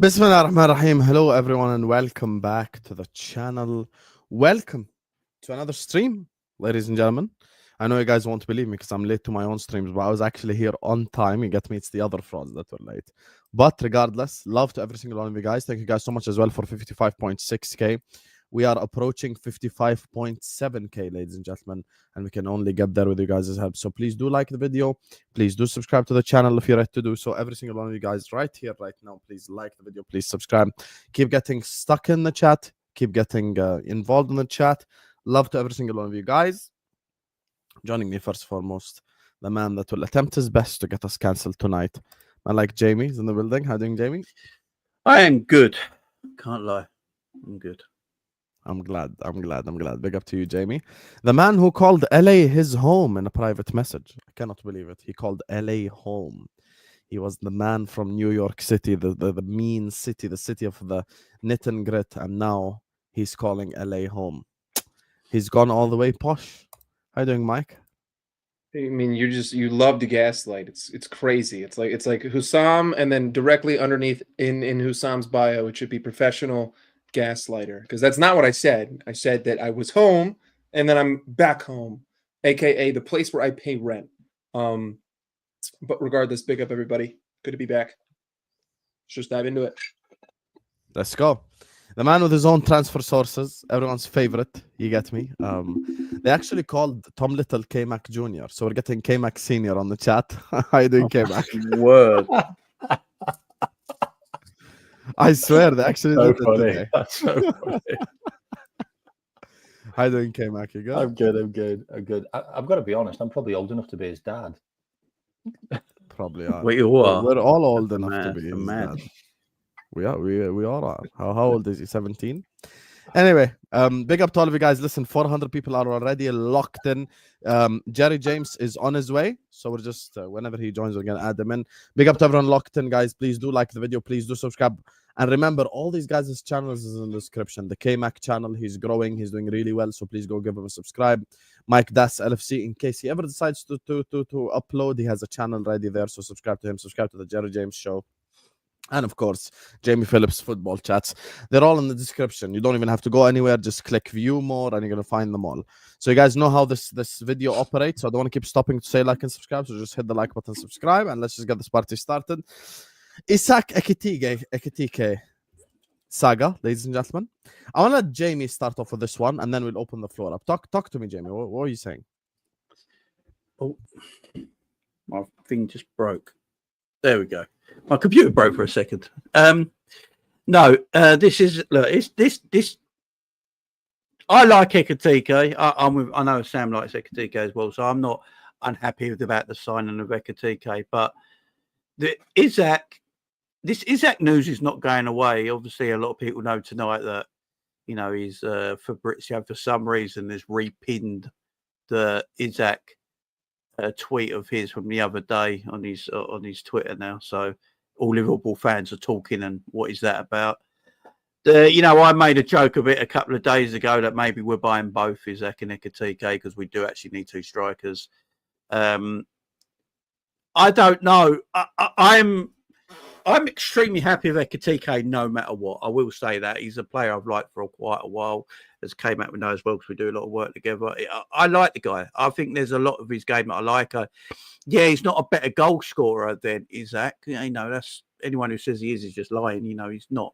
Bismillah ar-Rahman ar-Rahim. Hello everyone and welcome back to the channel. Welcome to another stream, ladies and gentlemen. I know you guys won't believe me because I'm late to my own streams, but I was actually here on time. You get me? It's the other frauds that were late. But regardless, love to every single one of you guys. Thank you guys so much as well for 55.6k. We are approaching 55.7k, ladies and gentlemen, and we can only get there with you guys' help. So please do like the video. Please do subscribe to the channel if you're ready to do so. Every single one of you guys right here, right now, please like the video. Please subscribe. Keep getting stuck in the chat. Keep getting involved in the chat. Love to every single one of you guys. Joining me first and foremost, the man that will attempt his best to get us cancelled tonight. I like Jamie is in the building. How are you doing, Jamie? I am good. Can't lie. I'm good. I'm glad. Big up to you, Jamie. The man who called LA his home in a private message. I cannot believe it. He called LA home. He was the man from New York City, the mean city, the city of the knit and grit, and now he's calling LA home. He's gone all the way posh. How you doing, Mike? I mean, you love to gaslight. It's crazy. It's like Hussam, and then directly underneath in Hussam's bio, it should be professional gaslighter, because that's not what I said. I said that I was home and then I'm back home, aka the place where I pay rent. But regardless, big up everybody. Good to be back. Let's just dive into it. Let's go. The man with his own transfer sources, everyone's favorite. You get me? They actually called Tom Little Kmack Jr. So we're getting Kmack Senior on the chat. How you doing, Kmack? Word. I swear they actually So did it funny. today. That's so funny. How you doing, Kmack? You good? I'm good. I've got to be honest. I'm probably old enough to be his dad. Probably are. Well, you are. We're all old enough mad, to be his mad. dad. We all are. How old is he? 17? Anyway, big up to all of you guys. Listen, 400 people are already locked in. Jerry James is on his way, so we're just whenever he joins, we're gonna add them in. Big up to everyone locked in, guys. Please do like the video. Please do subscribe. And remember, all these guys' channels is in the description. The Kmack channel, he's growing, he's doing really well, so please go give him a subscribe. Mike Das LFC, in case he ever decides to upload, he has a channel ready there, so subscribe to him. Subscribe to the Jerry James Show. And of course, Jamie Phillips football chats. They're all in the description. You don't even have to go anywhere. Just click view more and you're going to find them all. So you guys know how this video operates. So I don't want to keep stopping to say like and subscribe. So just hit the like button, subscribe, and let's just get this party started. Isak Ekitike Saga, ladies and gentlemen. I want to let Jamie start off with this one, and then we'll open the floor up. Talk to me, Jamie. What are you saying? Oh, my thing just broke. There we go. My computer broke for a second. No, this is look. It's this. I like Ekitike. I know Sam likes Ekitike as well, so I'm not unhappy about the signing of Ekitike. But this Isak news is not going away. Obviously, a lot of people know tonight that he's Fabrizio for some reason has repinned the Isak tweet of his from the other day on his Twitter now. So all Liverpool fans are talking, and what is that about? I made a joke of it a couple of days ago that maybe we're buying both Isak and Ekitike because we do actually need two strikers. I don't know. I'm extremely happy with Ekitike no matter what. I will say that he's a player I've liked for quite a while, as Kmack would know as well, because we do a lot of work together. I like the guy. I think there's a lot of his game that I like. He's not a better goal scorer than Isak. That's anyone who says he is just lying. He's not.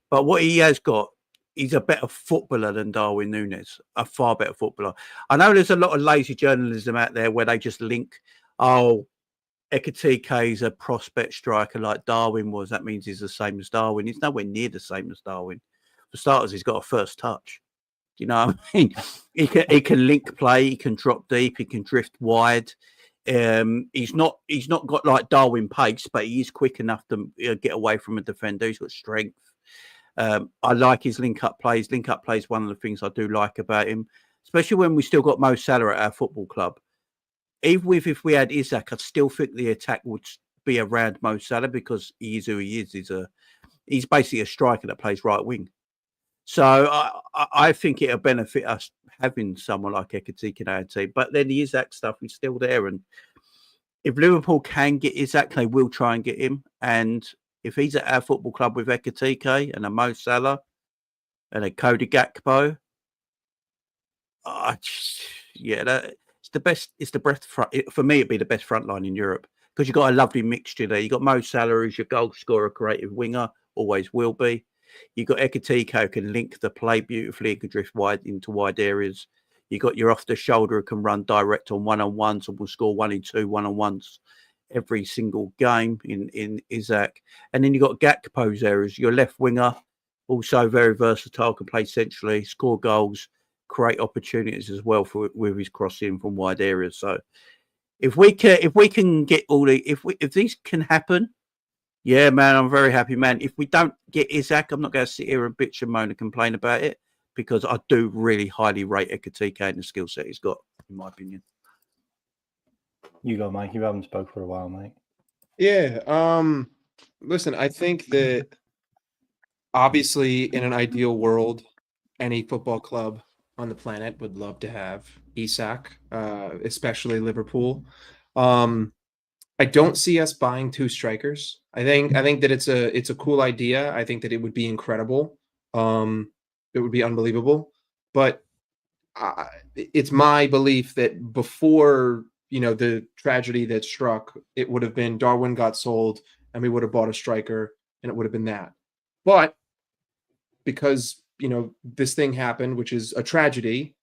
But what he has got, he's a better footballer than Darwin Núñez, a far better footballer. I know there's a lot of lazy journalism out there where they just link, Ekitike is a prospect striker like Darwin was. That means he's the same as Darwin. He's nowhere near the same as Darwin. For starters, he's got a first touch. Do you know what I mean? He can link play. He can drop deep. He can drift wide. He's not got like Darwin pace, but he is quick enough to get away from a defender. He's got strength. I like his link-up plays. Link-up plays one of the things I do like about him, especially when we still got Mo Salah at our football club. Even if we had Isak, I still think the attack would be around Mo Salah because he is who he is. He's basically a striker that plays right wing. So I think it'll benefit us having someone like Ekitike in our team. But then the Isak stuff is still there. And if Liverpool can get Isak, they will try and get him. And if he's at our football club with Ekitike and a Mo Salah and a Cody Gakpo, it's the best. It's the best for me. It'd be the best front line in Europe because you've got a lovely mixture there. You've got Mo Salah who's your goal scorer, creative winger, always will be. You've got Ekitike who can link the play beautifully and can drift wide into wide areas. You've got your off the shoulder who can run direct on one-on-ones and will score 1 in 2 one-on-ones every single game in Isak. And then you've got Gakpo's there as your left winger, also very versatile, can play centrally, score goals, create opportunities as well with his crossing from wide areas. So if we can get if these can happen, yeah, man, I'm very happy, man. If we don't get Isak, I'm not going to sit here and bitch and moan and complain about it because I do really highly rate Ekitike and the skill set he's got, in my opinion. You go, Mike. You haven't spoke for a while, mate. Yeah. Listen, I think that obviously in an ideal world, any football club on the planet would love to have Isak, especially Liverpool. I don't see us buying 2 strikers. I think that it's a cool idea. I think that it would be incredible. It would be unbelievable. But it's my belief that before the tragedy that struck, it would have been Darwin got sold and we would have bought a striker and it would have been that. But because this thing happened, which is a tragedy,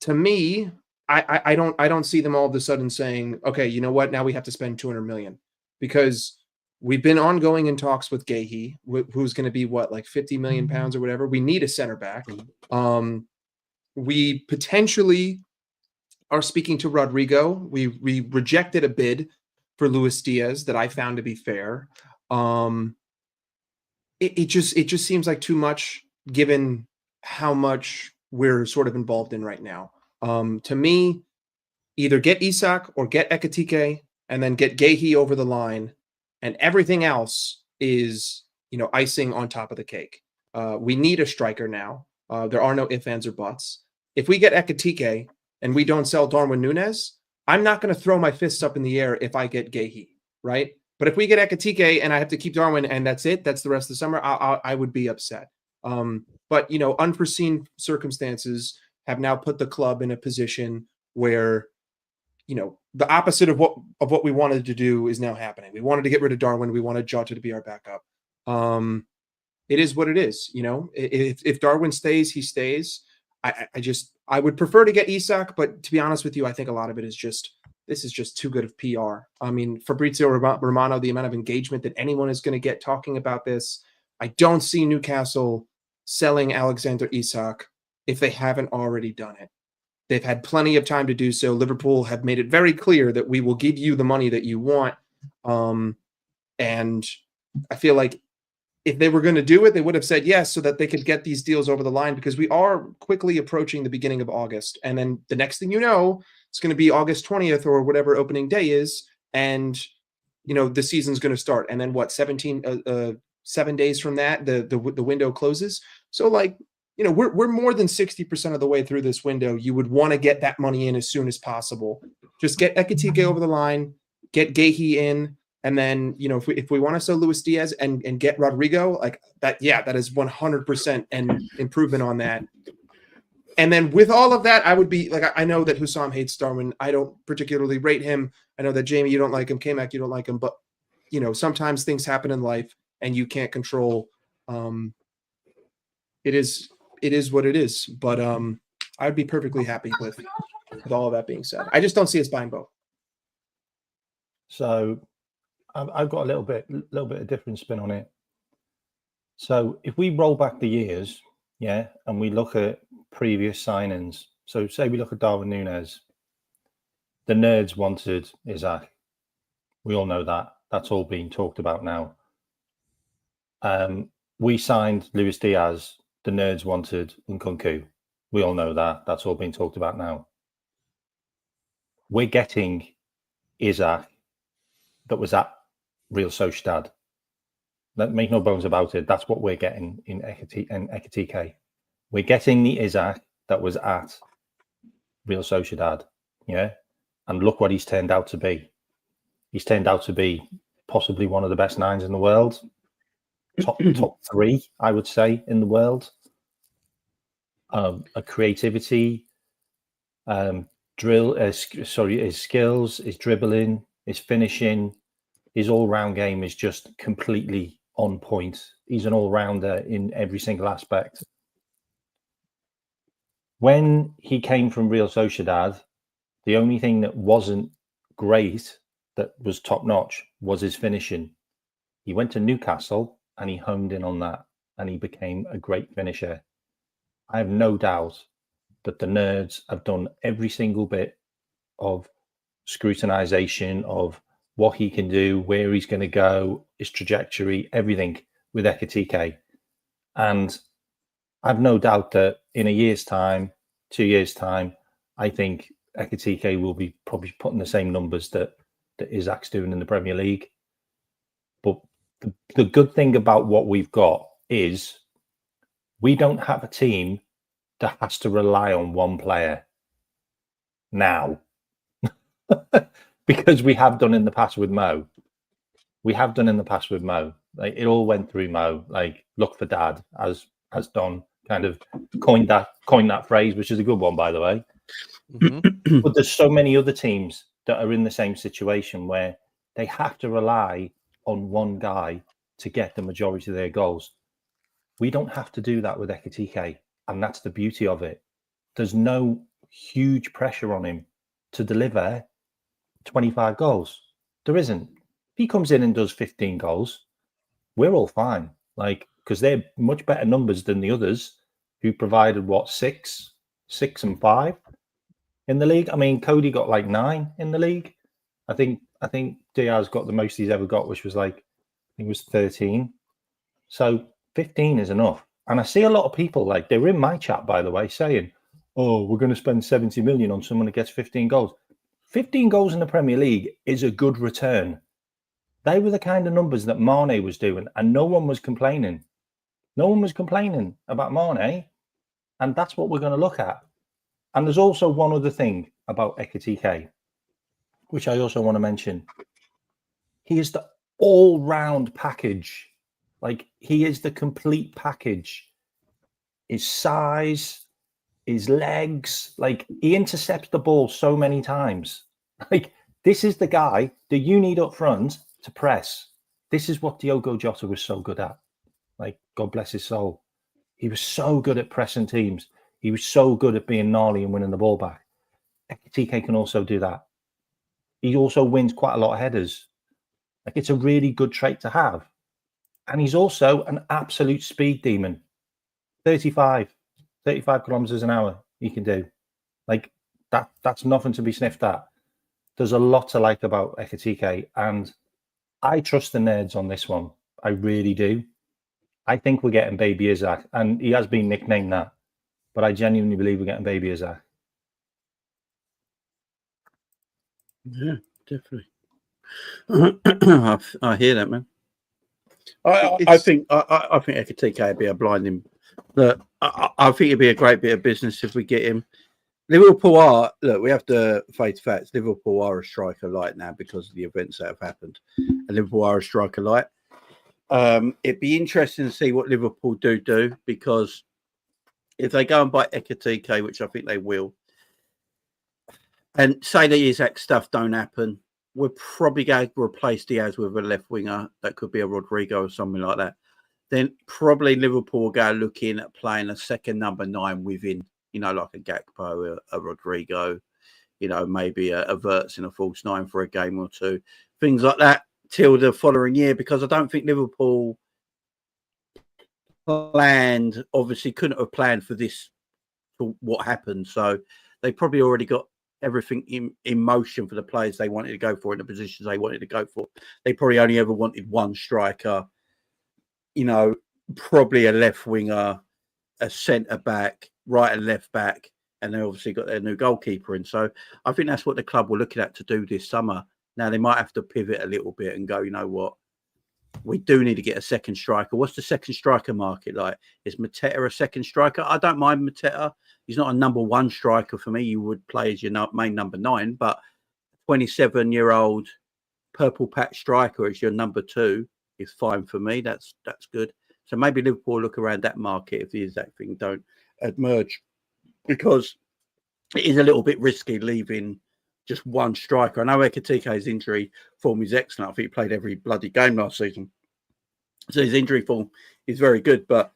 to me, I don't see them all of a sudden saying, okay, you know what, now we have to spend 200 million, because we've been ongoing in talks with Gahey, who's going to be like 50 million pounds or whatever. We need a center back. We potentially are speaking to Rodrygo. We rejected a bid for Luis Diaz that I found to be fair. It just seems like too much given how much we're sort of involved in right now. To me, either get Isak or get Ekitike and then get Gahey over the line, and everything else is, icing on top of the cake. We need a striker now. There are no ifs, ands, or buts. If we get Ekitike and we don't sell Darwin Núñez, I'm not going to throw my fists up in the air if I get Gahey, right? But if we get Ekitike and I have to keep Darwin and that's it, that's the rest of the summer, I would be upset. But, unforeseen circumstances have now put the club in a position where, the opposite of what we wanted to do is now happening. We wanted to get rid of Darwin. We wanted Jota to be our backup. It is what it is. If Darwin stays, he stays. I would prefer to get Isak, but to be honest with you, I think a lot of it is this is just too good of PR. I mean, Fabrizio Romano, the amount of engagement that anyone is going to get talking about this, I don't see Newcastle selling Alexander Isak if they haven't already done it. They've had plenty of time to do so. Liverpool have made it very clear that we will give you the money that you want. And I feel like if they were going to do it, they would have said yes so that they could get these deals over the line, because we are quickly approaching the beginning of August. And then the next thing you know, it's going to be August 20th or whatever opening day is. And, the season's going to start. And then 7 days from that, the window closes. So we're more than 60% of the way through this window. You would want to get that money in as soon as possible. Just get Ekitike over the line, get Gahey in, and then if we want to sell Luis Diaz and get Rodrygo, like that, that is 100% an improvement on that. And then with all of that, I would be like, I know that Hussam hates Darwin. I don't particularly rate him. I know that Jamie, you don't like him, Kmack, you don't like him, but sometimes things happen in life and you can't control. It is what it is. But I'd be perfectly happy with all of that being said. I just don't see us buying both. So I've got a little bit of different spin on it. So if we roll back the years, and we look at previous signings. So say we look at Darwin Núñez. The nerds wanted Isak. We all know that. That's all being talked about now. We signed Luis Diaz. The nerds wanted Nkunku. We all know that. That's all being talked about now. We're getting Isak that was at Real Sociedad. Make no bones about it. That's what we're getting in Ekitike. We're getting the Isak that was at Real Sociedad. And look what he's turned out to be. He's turned out to be possibly one of the best nines in the world. Top three, I would say, in the world. A creativity, his skills, his dribbling, his finishing, his all-round game is just completely on point. He's an all-rounder in every single aspect. When he came from Real Sociedad, the only thing that wasn't great, that was top-notch, was his finishing. He went to Newcastle and he honed in on that, and he became a great finisher. I have no doubt that the nerds have done every single bit of scrutinization of what he can do, where he's going to go, his trajectory, everything with Ekitike. And I've no doubt that in a year's time, 2 years' time, I think Ekitike will be probably putting the same numbers that Isak's doing in the Premier League. But the good thing about what we've got is we don't have a team that has to rely on one player now. Because we have done in the past with Mo. Like, it all went through Mo. Like, look for dad, as Don kind of coined that phrase, which is a good one, by the way. Mm-hmm. But there's so many other teams that are in the same situation where they have to rely on one guy to get the majority of their goals. We don't have to do that with Ekitike, and that's the beauty of it. There's no huge pressure on him to deliver 25 goals. There isn't. If he comes in and does 15 goals, we're all fine. Like, because they're much better numbers than the others who provided six and 5 in the league. I mean, Cody got like 9 in the league. I think Diaz got the most he's ever got, which was like, I think it was 13. So 15 is enough. And I see a lot of people, like, they were in my chat, by the way, saying, oh, we're going to spend 70 million on someone that gets 15 goals. 15 goals in the Premier League is a good return. They were the kind of numbers that Mane was doing, and no one was complaining. No one was complaining about Mane, and that's what we're going to look at. And there's also one other thing about Ekitike, which I also want to mention. He is the all-round package. Like, he is the complete package. His size, his legs, like, he intercepts the ball so many times. Like, this is the guy that you need up front to press. This is what Diogo Jota was so good at. Like, God bless his soul. He was so good at pressing teams. He was so good at being gnarly and winning the ball back. Ekitike can also do that. He also wins quite a lot of headers. Like, it's a really good trait to have. And he's also an absolute speed demon. 35 kilometers an hour he can do. Like, that's nothing to be sniffed at. There's a lot to like about Ekitike, and I trust the nerds on this one. I really do. I think we're getting Baby Isak, and he has been nicknamed that, but I genuinely believe we're getting Baby Isak. Yeah, definitely. I hear that, man. I think Ekitike would be a blinding. Look, I think it'd be a great bit of business if we get him. Liverpool we have to face facts. Liverpool are a striker light now because of the events that have happened. And Liverpool are a striker light. It'd be interesting to see what Liverpool do, because if they go and buy Ekitike, which I think they will, and say the Isak stuff don't happen, we're probably going to replace Diaz with a left winger. That could be a Rodrygo or something like that. Then probably Liverpool will go looking at playing a second number 9 within, like a Gakpo, a Rodrygo, maybe a Wirtz in a false 9 for a game or two, things like that till the following year, because I don't think Liverpool obviously couldn't have planned for this, for what happened. So they probably already got everything in motion for the players they wanted to go for in the positions they wanted to go for. They probably only ever wanted one striker, probably a left winger, a centre back, right and left back, and they obviously got their new goalkeeper in. So I think that's what the club were looking at to do this summer. Now they might have to pivot a little bit and go, you know what, we do need to get a second striker. What's the second striker market like? Is Mateta a second striker? I don't mind Mateta. He's not a number 1 striker for me. You would play as your main number 9, but 27-year-old purple patch striker as your number 2 is fine for me. That's good. So maybe Liverpool look around that market if the Isak thing don't emerge, because it is a little bit risky leaving just one striker. I know Ekitike's injury form is excellent. I think he played every bloody game last season, so his injury form is very good. But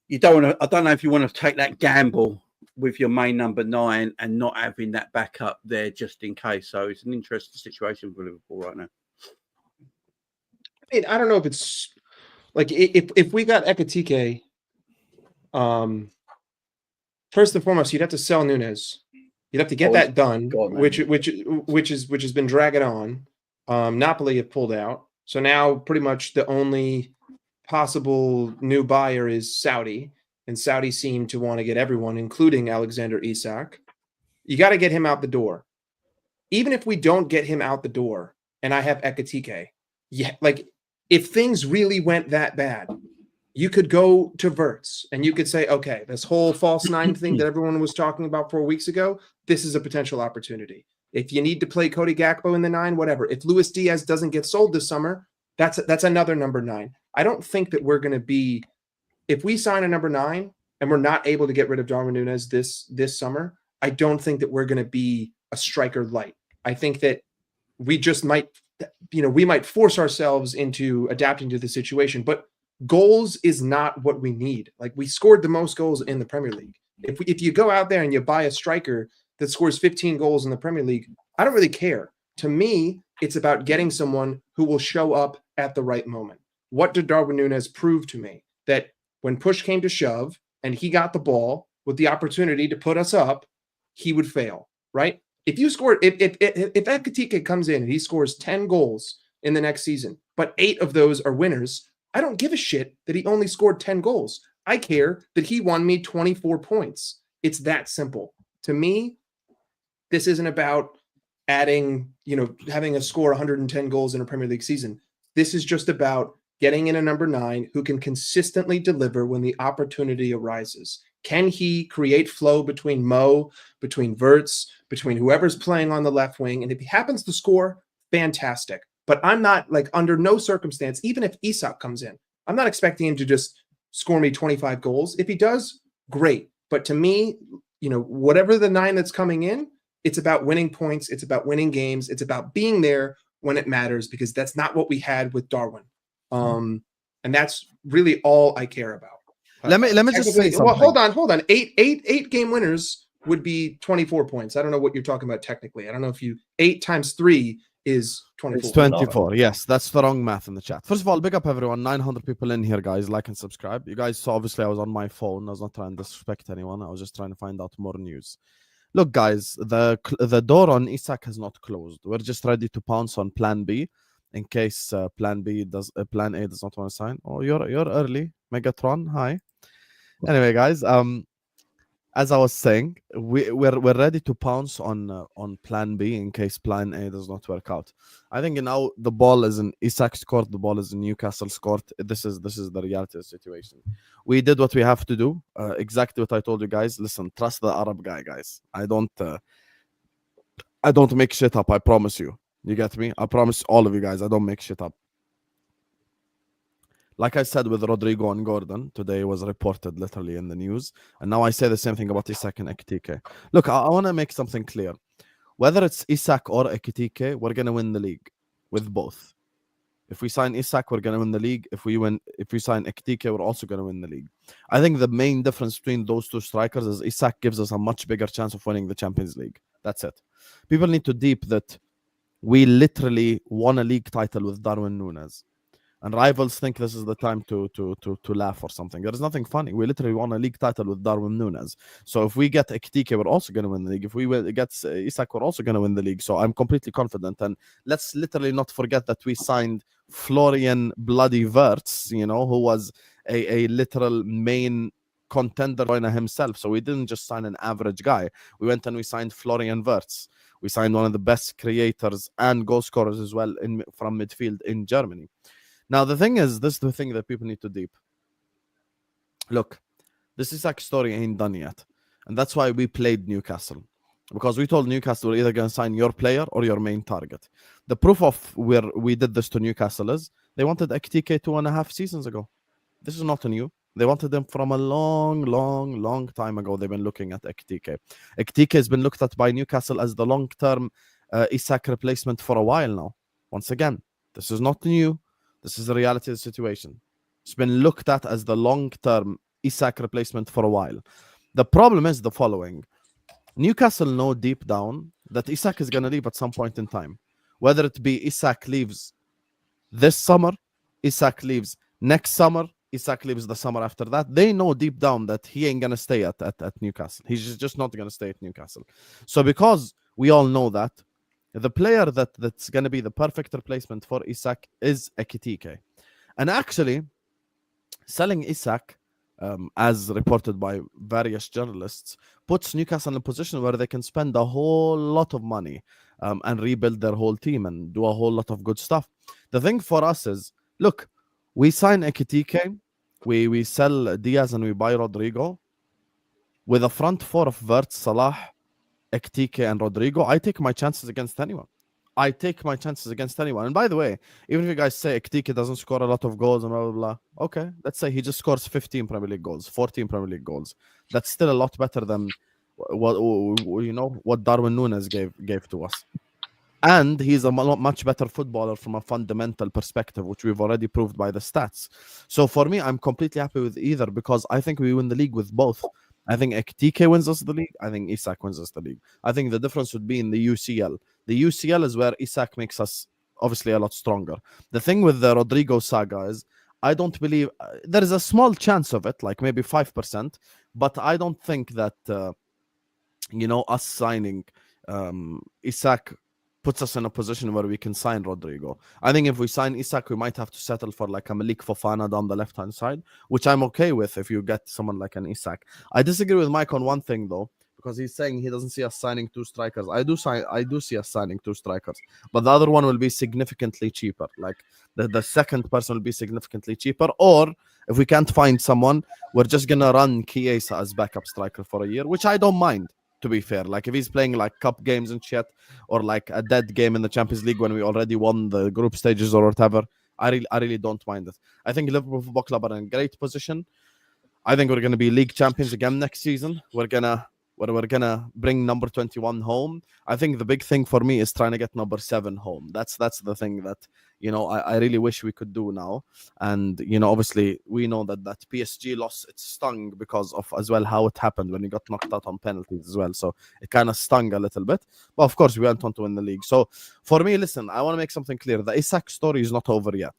you don't want to. I don't know if you want to take that gamble with your main number 9 and not having that backup there just in case. So it's an interesting situation for Liverpool right now. I mean, I don't know if it's like if we got Ekitike, first and foremost, you'd have to sell Nunez. You'd have to get that done, which has been dragging on. Napoli have pulled out, so now pretty much the only possible new buyer is Saudi, and Saudi seem to want to get everyone, including Alexander Isak. You got to get him out the door. Even if we don't get him out the door, and I have Ekitike, yeah, like if things really went that bad, you could go to Wirtz and you could say, okay, this whole false 9 thing that everyone was talking about 4 weeks ago, this is a potential opportunity. If you need to play Cody Gakpo in the 9, whatever. If Luis Diaz doesn't get sold this summer, that's another number 9. I don't think that we're going to be, if we sign a number 9 and we're not able to get rid of Darwin Nunez this summer, I don't think that we're going to be a striker light. I think that we just might, we might force ourselves into adapting to the situation, but goals is not what we need. Like, we scored the most goals in the Premier League. If you go out there and you buy a striker that scores 15 goals in the Premier League, I don't really care. To me, it's about getting someone who will show up at the right moment. What did Darwin Nunez prove to me? That when push came to shove and he got the ball with the opportunity to put us up, he would fail, right? If you scored, if Ekitike comes in and he scores 10 goals in the next season, but 8 of those are winners, I don't give a shit that he only scored 10 goals. I care that he won me 24 points. It's that simple. To me, this isn't about adding, having a score 110 goals in a Premier League season. This is just about getting in a number 9 who can consistently deliver when the opportunity arises. Can he create flow between Mo, between Wirtz, between whoever's playing on the left wing? And if he happens to score, fantastic. But I'm not, like, under no circumstance, even if Isak comes in, I'm not expecting him to just score me 25 goals. If he does, great. But to me, whatever the 9 that's coming in, it's about winning points. It's about winning games. It's about being there when it matters, because that's not what we had with Darwin. And that's really all I care about. Let me just say something. Well, hold on. Eight game winners would be 24 points. I don't know what you're talking about technically. I don't know if 8 times 3 is 24. It's 24. Yes, that's the wrong math in the chat. First of all, big up everyone. 900 people in here, guys. Like and subscribe. You guys saw, obviously, I was on my phone. I was not trying to disrespect anyone. I was just trying to find out more news. Look, guys, the door on Isak has not closed. We're just ready to pounce on Plan B in case Plan A does not want to sign. Oh, you're early, Megatron. Hi. Anyway, guys, as I was saying, we're ready to pounce on Plan B in case Plan A does not work out. I think now the ball is in Isak's court, the ball is in Newcastle's court. This is the reality of the situation. We did what we have to do. Exactly what I told you guys. Listen, trust the Arab guy, guys. I don't make shit up. I promise you. You get me? I promise all of you guys. I don't make shit up. Like I said with Rodrygo and Gordon, today was reported literally in the news. And now I say the same thing about Isak and Ekitike. Look, I want to make something clear. Whether it's Isak or Ekitike, we're going to win the league with both. If we sign Isak, we're going to win the league. If we sign Ekitike, we're also going to win the league. I think the main difference between those two strikers is Isak gives us a much bigger chance of winning the Champions League. That's it. People need to deep that we literally won a league title with Darwin Nunez. And rivals think this is the time to laugh or something. There is nothing funny. We literally won a league title with Darwin Nunez. So if we get Ekitike, we're also going to win the league. If we get Isak, we're also going to win the league. So I'm completely confident. And let's literally not forget that we signed Florian bloody Wirtz, who was a literal main contender himself. So we didn't just sign an average guy. We went and we signed Florian Wirtz. We signed one of the best creators and goal scorers as well from midfield in Germany. Now, the thing is, this is the thing that people need to deep. Look, this Isak story ain't done yet. And that's why we played Newcastle. because we told Newcastle we're either going to sign your player or your main target. The proof of where we did this to Newcastle is they wanted Ekitike 2.5 seasons ago. This is not new. They wanted them from a long time ago. They've been looking at Ekitike. Ekitike has been looked at by Newcastle as the long-term Isak replacement for a while now. Once again, this is not new. This is the reality of the situation. It's been looked at as the long-term Isak replacement for a while. The problem is the following. Newcastle know deep down that Isak is going to leave at some point in time. Whether it be Isak leaves this summer, Isak leaves next summer, Isak leaves the summer after that. They know deep down that he ain't going to stay at Newcastle. He's just not going to stay at Newcastle. So because we all know that, the player that's going to be the perfect replacement for Isak is Ekitike. And actually, selling Isak, as reported by various journalists, puts Newcastle in a position where they can spend a whole lot of money and rebuild their whole team and do a whole lot of good stuff. The thing for us is, look, we sign Ekitike, we sell Diaz and we buy Rodrygo. With a front four of Wirtz, Salah, Ekitike and Rodrygo, I take my chances against anyone. And by the way, even if you guys say Ekitike doesn't score a lot of goals and blah, blah, blah, okay, let's say he just scores 15 Premier League goals, 14 Premier League goals. That's still a lot better than what Darwin Núñez gave to us. And he's a much better footballer from a fundamental perspective, which we've already proved by the stats. So for me, I'm completely happy with either because I think we win the league with both. I think Ekitike wins us the league. I think Isak wins us the league. I think the difference would be in the UCL. The UCL is where Isak makes us obviously a lot stronger. The thing with the Rodrygo saga is I don't believe there is a small chance of it, like maybe 5%, but I don't think that us signing Isak puts us in a position where we can sign Rodrygo. I think if we sign Isak, we might have to settle for like a Malik Fofana down the left-hand side, which I'm okay with if you get someone like an Isak. I disagree with Mike on one thing though, because he's saying he doesn't see us signing 2 strikers. I do see us signing 2 strikers, but the other one will be significantly cheaper. Like the second person will be significantly cheaper, or if we can't find someone, we're just gonna run Chiesa as backup striker for a year, which I don't mind. To be fair, like if he's playing like cup games and shit, or like a dead game in the Champions League when we already won the group stages or whatever, I really don't mind it. I think Liverpool Football Club are in a great position. I think we're going to be league champions again next season. We're gonna bring number 21 home. I think the big thing for me is trying to get number 7 home. That's the thing that I really wish we could do now. And obviously we know that PSG loss, it stung because of as well how it happened when we got knocked out on penalties as well. So it kind of stung a little bit. But of course we went on to win the league. So for me, listen, I want to make something clear. The Isak story is not over yet.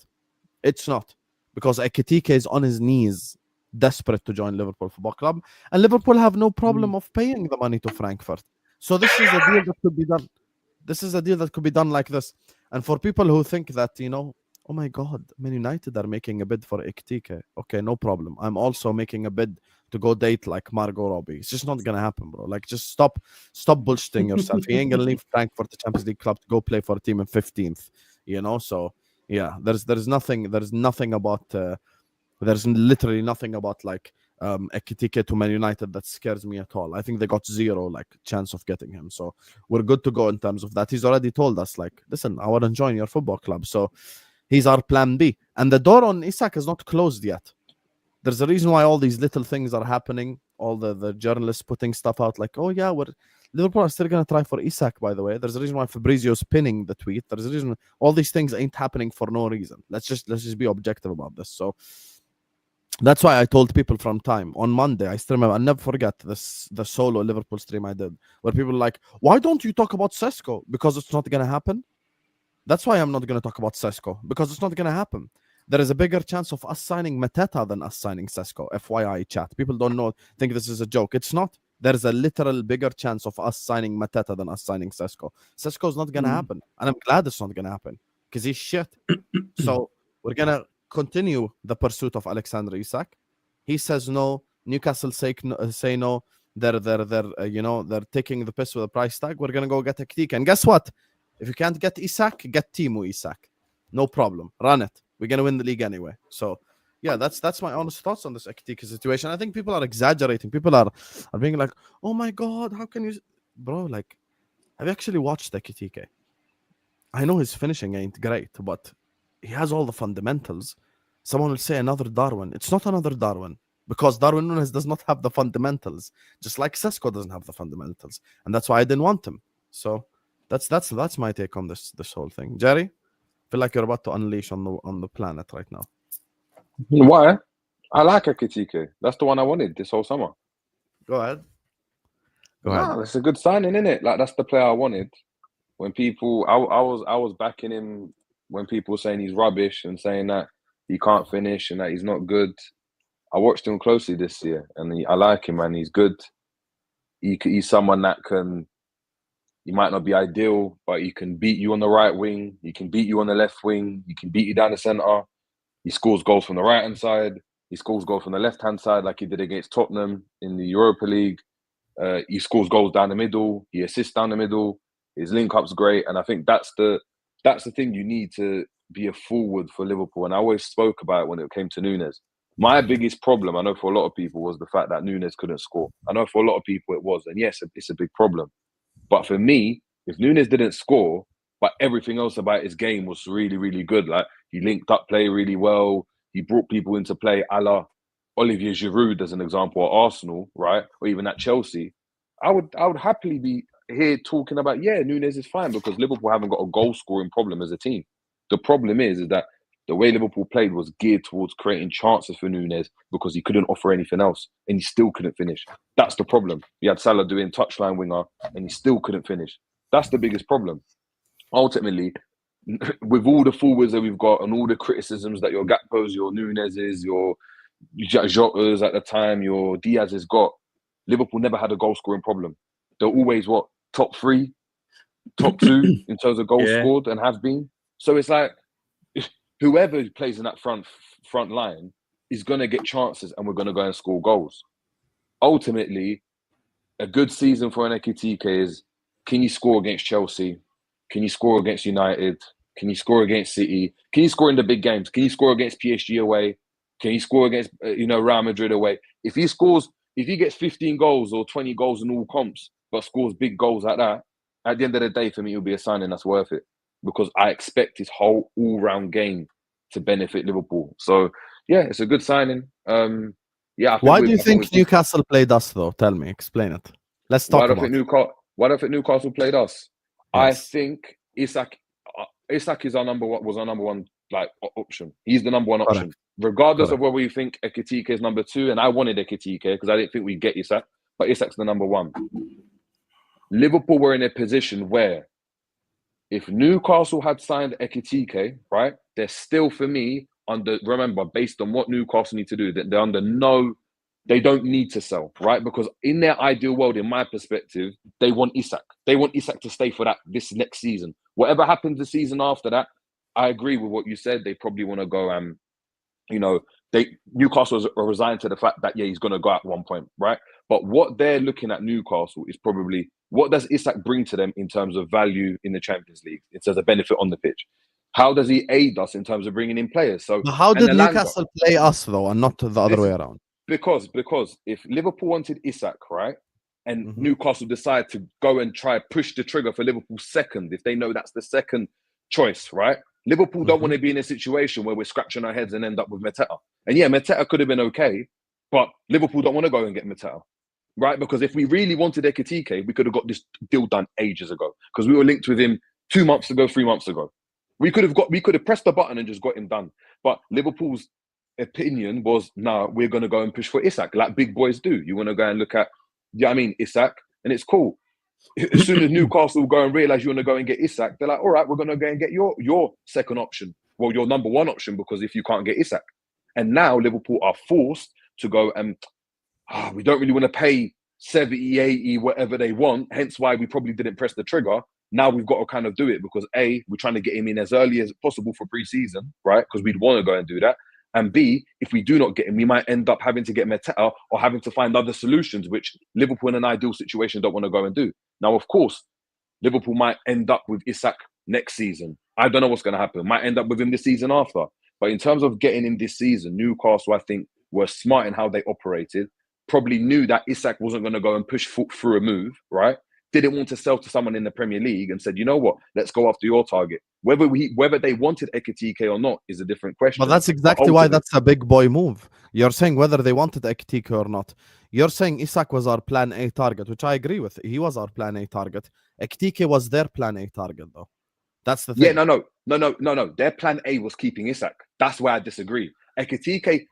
It's not, because Ekitike is on his knees, desperate to join Liverpool Football Club, and Liverpool have no problem of paying the money to Frankfurt. So this is a deal that could be done. This is a deal that could be done like this. And for people who think that, oh my God, Man United are making a bid for Ekitike. Okay, no problem. I'm also making a bid to go date like Margot Robbie. It's just not gonna happen, bro. Like, just stop bullshitting yourself. He ain't gonna leave Frankfurt, the Champions League club, to go play for a team in 15th. So yeah, there's literally nothing about like Ekitike to Man United that scares me at all. I think they got 0 chance of getting him, so we're good to go in terms of that. He's already told us, like, listen, I want to join your football club, so he's our plan B. And the door on Isak is not closed yet. There's a reason why all these little things are happening. All the journalists putting stuff out like, oh yeah, Liverpool are still going to try for Isak, by the way. There's a reason why Fabrizio's pinning the tweet. There's a reason all these things ain't happening for no reason. Let's just be objective about this. So that's why I told people from time on Monday. I still remember. I'll never forget the solo Liverpool stream I did, where people were like, why don't you talk about Sesko? Because it's not going to happen. That's why I'm not going to talk about Sesko, because it's not going to happen. There is a bigger chance of us signing Mateta than us signing Sesko. FYI, chat. People don't think this is a joke. It's not. There is a literal bigger chance of us signing Mateta than us signing Sesko. Sesko is not going to happen. And I'm glad it's not going to happen, because he's shit. So we're going to continue the pursuit of Alexander Isak. He says no. Newcastle say no. They're taking the piss with a price tag. We're going to go get Ekitike. And guess what? If you can't get Isak, get Timo Isak. No problem. Run it. We're going to win the league anyway. So yeah, that's my honest thoughts on this Ekitike situation. I think people are exaggerating. People are being like, oh my God, how can you... bro, like, have you actually watched Ekitike? I know his finishing ain't great, but he has all the fundamentals. Someone will say another Darwin. It's not another Darwin because Darwin Nunes does not have the fundamentals, just like Sesko doesn't have the fundamentals, and that's why I didn't want him. So that's my take on this whole thing. Jerry, feel like you're about to unleash on the planet right now. Why? I like Ekitike. That's the one I wanted this whole summer. Go ahead. Go ahead. Nah, it's a good signing, isn't it? Like that's the player I wanted. When people, I was backing him when people were saying he's rubbish and saying that he can't finish and that he's not good. I watched him closely this year, and I like him, man. He's good. He's someone that can. He might not be ideal, but he can beat you on the right wing. He can beat you on the left wing. He can beat you down the centre. He scores goals from the right hand side. He scores goals from the left hand side, like he did against Tottenham in the Europa League. He scores goals down the middle. He assists down the middle. His link up's great, and I think that's the thing you need to be a forward for Liverpool. And I always spoke about it when it came to Nunes. My biggest problem, I know for a lot of people, was the fact that Nunes couldn't score. I know for a lot of people it was, and yes, it's a big problem. But for me, if Nunes didn't score, but everything else about his game was really, really good. Like he linked up play really well. He brought people into play, a la Olivier Giroud, as an example, at Arsenal, right, or even at Chelsea. I would happily be here talking about, yeah, Nunes is fine because Liverpool haven't got a goal scoring problem as a team. The problem is that the way Liverpool played was geared towards creating chances for Nunes because he couldn't offer anything else and he still couldn't finish. That's the problem. You had Salah doing touchline winger and he still couldn't finish. That's the biggest problem. Ultimately, with all the forwards that we've got and all the criticisms that your Gakpos, your Nunes's, your Jota's at the time, your Diaz has got, Liverpool never had a goal scoring problem. They're always top 3, top 2 in terms of goals scored and have been. So it's like whoever plays in that front line is going to get chances and we're going to go and score goals. Ultimately, a good season for an Ekitike is, can you score against Chelsea? Can you score against United? Can you score against City? Can you score in the big games? Can you score against PSG away? Can you score against Real Madrid away? If he gets 15 goals or 20 goals in all comps, but scores big goals like that, at the end of the day, for me, it'll be a signing that's worth it because I expect his whole all-round game to benefit Liverpool. So, yeah, it's a good signing. Why do you think Newcastle played us, though? Tell me. Explain it. Let's talk about it. Why do I think Newcastle played us? Yes. I think Isak was our number one like option. He's the number one option. Regardless of whether we think Ekitike is number 2, and I wanted Ekitike because I didn't think we'd get Isak, but Isak's the number 1. Liverpool were in a position where if Newcastle had signed Ekitike, right, they're still, for me, remember, based on what Newcastle need to do, they don't need to sell, right? Because in their ideal world, in my perspective, they want Isak. They want Isak to stay for this next season. Whatever happens the season after that, I agree with what you said. They probably want to go Newcastle are resigned to the fact that, he's going to go at one point, right? But what they're looking at Newcastle is probably, what does Isak bring to them in terms of value in the Champions League, in terms of benefit on the pitch? How does he aid us in terms of bringing in players? So, but how did Newcastle play us, though, and not the other way around? Because if Liverpool wanted Isak, right, and Newcastle decide to go and try push the trigger for Liverpool second, if they know that's the second choice, right? Liverpool don't want to be in a situation where we're scratching our heads and end up with Mateta. And yeah, Mateta could have been okay, but Liverpool don't want to go and get Mateta, right? Because if we really wanted Ekitike, we could have got this deal done ages ago because we were linked with him 2 months ago, 3 months ago. We could have pressed the button and just got him done. But Liverpool's opinion was, we're going to go and push for Isak, like big boys do. You want to go and look at, Isak, and it's cool. As soon as Newcastle go and realise you want to go and get Isak, they're like, all right, we're going to go and get your second option. Well, your number 1 option, because if you can't get Isak. And now Liverpool are forced to go and, we don't really want to pay 70, 80, whatever they want. Hence why we probably didn't press the trigger. Now we've got to kind of do it because A, we're trying to get him in as early as possible for pre-season, right? Because we'd want to go and do that. And B, if we do not get him, we might end up having to get Mateta or having to find other solutions, which Liverpool in an ideal situation don't want to go and do. Now, of course, Liverpool might end up with Isak next season. I don't know what's going to happen. Might end up with him the season after. But in terms of getting him this season, Newcastle, I think, were smart in how they operated. Probably knew that Isak wasn't going to go and push through a move, right? didn't want to sell to someone in the Premier League and said, you know what, let's go after your target. Whether they wanted Ekitike or not is a different question. But that's exactly why that's a big boy move. You're saying whether they wanted Ekitike or not. You're saying Isak was our plan A target, which I agree with. He was our plan A target. Ekitike was their plan A target, though. That's the thing. Yeah, no. Their plan A was keeping Isak. That's why I disagree. Ekitike,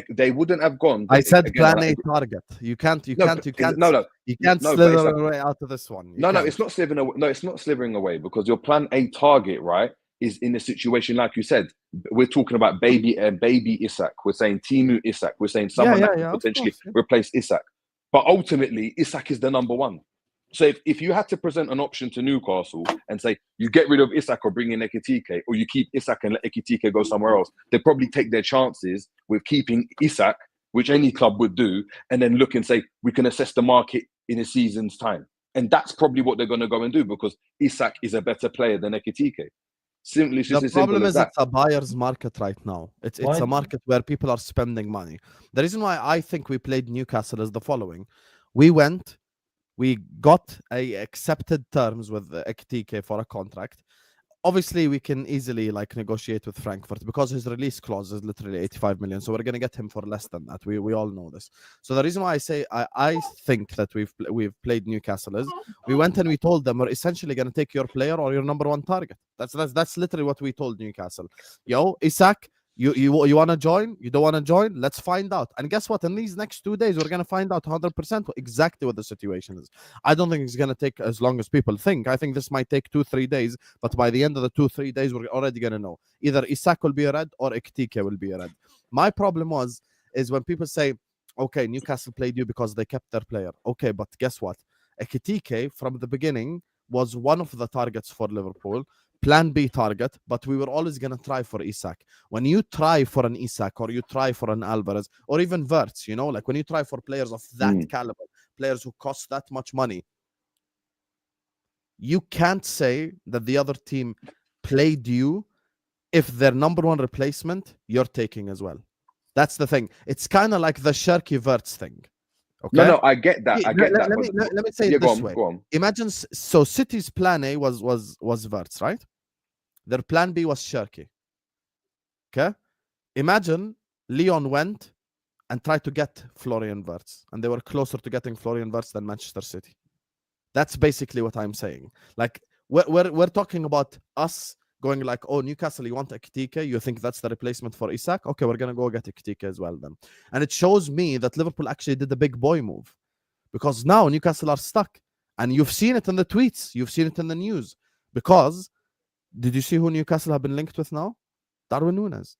they wouldn't have gone. I said plan A target. You can't slither away out of this one. It's not slithering away. No, it's not slithering away because your plan A target, right, is in a situation like you said. We're talking about baby Isak. We're saying Timu Isak. We're saying someone that could potentially replace Isak. But ultimately, Isak is the number one. So if you had to present an option to Newcastle and say you get rid of Isak or bring in Ekitike, or you keep Isak and let Ekitike go somewhere else, they'd probably take their chances with keeping Isak, which any club would do, and then look and say we can assess the market in a season's time. And that's probably what they're going to go and do because Isak is a better player than Ekitike. Simply, the problem is it's a buyer's market right now. It's a market where people are spending money. The reason why I think we played Newcastle is the following: we got accepted terms with Ekitike for a contract. Obviously, we can easily negotiate with Frankfurt because his release clause is literally 85 million. So we're going to get him for less than that. We all know this. So the reason why I say I think that we've played Newcastle is we went and we told them we're essentially going to take your player or your number one target. That's literally what we told Newcastle. Yo, Isak, you want to join? You don't want to join? Let's find out. And guess what? In these next 2 days, we're going to find out 100% exactly what the situation is. I don't think it's going to take as long as people think. I think this might take 2-3 days. But by the end of the 2-3 days, we're already going to know. Either Isak will be a red or Ekitike will be a red. My problem is when people say, okay, Newcastle played you because they kept their player. Okay, but guess what? Ekitike, from the beginning, was one of the targets for Liverpool. Plan B target, but we were always going to try for Isak. When you try for an Isak or you try for an Alvarez or even Wirtz, when you try for players of that caliber, players who cost that much money, you can't say that the other team played you if their number one replacement you're taking as well. That's the thing. It's kind of like the Shirky Wirtz thing. Okay? No, I get that. Let me say it this way. Imagine, so City's plan A was Wirtz, right? Their plan B was Shirky. Okay? Imagine Leon went and tried to get Florian Wirtz, and they were closer to getting Florian Wirtz than Manchester City. That's basically what I'm saying. We're talking about us going oh, Newcastle, you want Ekitike? You think that's the replacement for Isak? Okay, we're going to go get Ekitike as well then. And it shows me that Liverpool actually did a big boy move because now Newcastle are stuck. And you've seen it in the tweets. You've seen it in the news. Because, did you see who Newcastle have been linked with now? Darwin Núñez.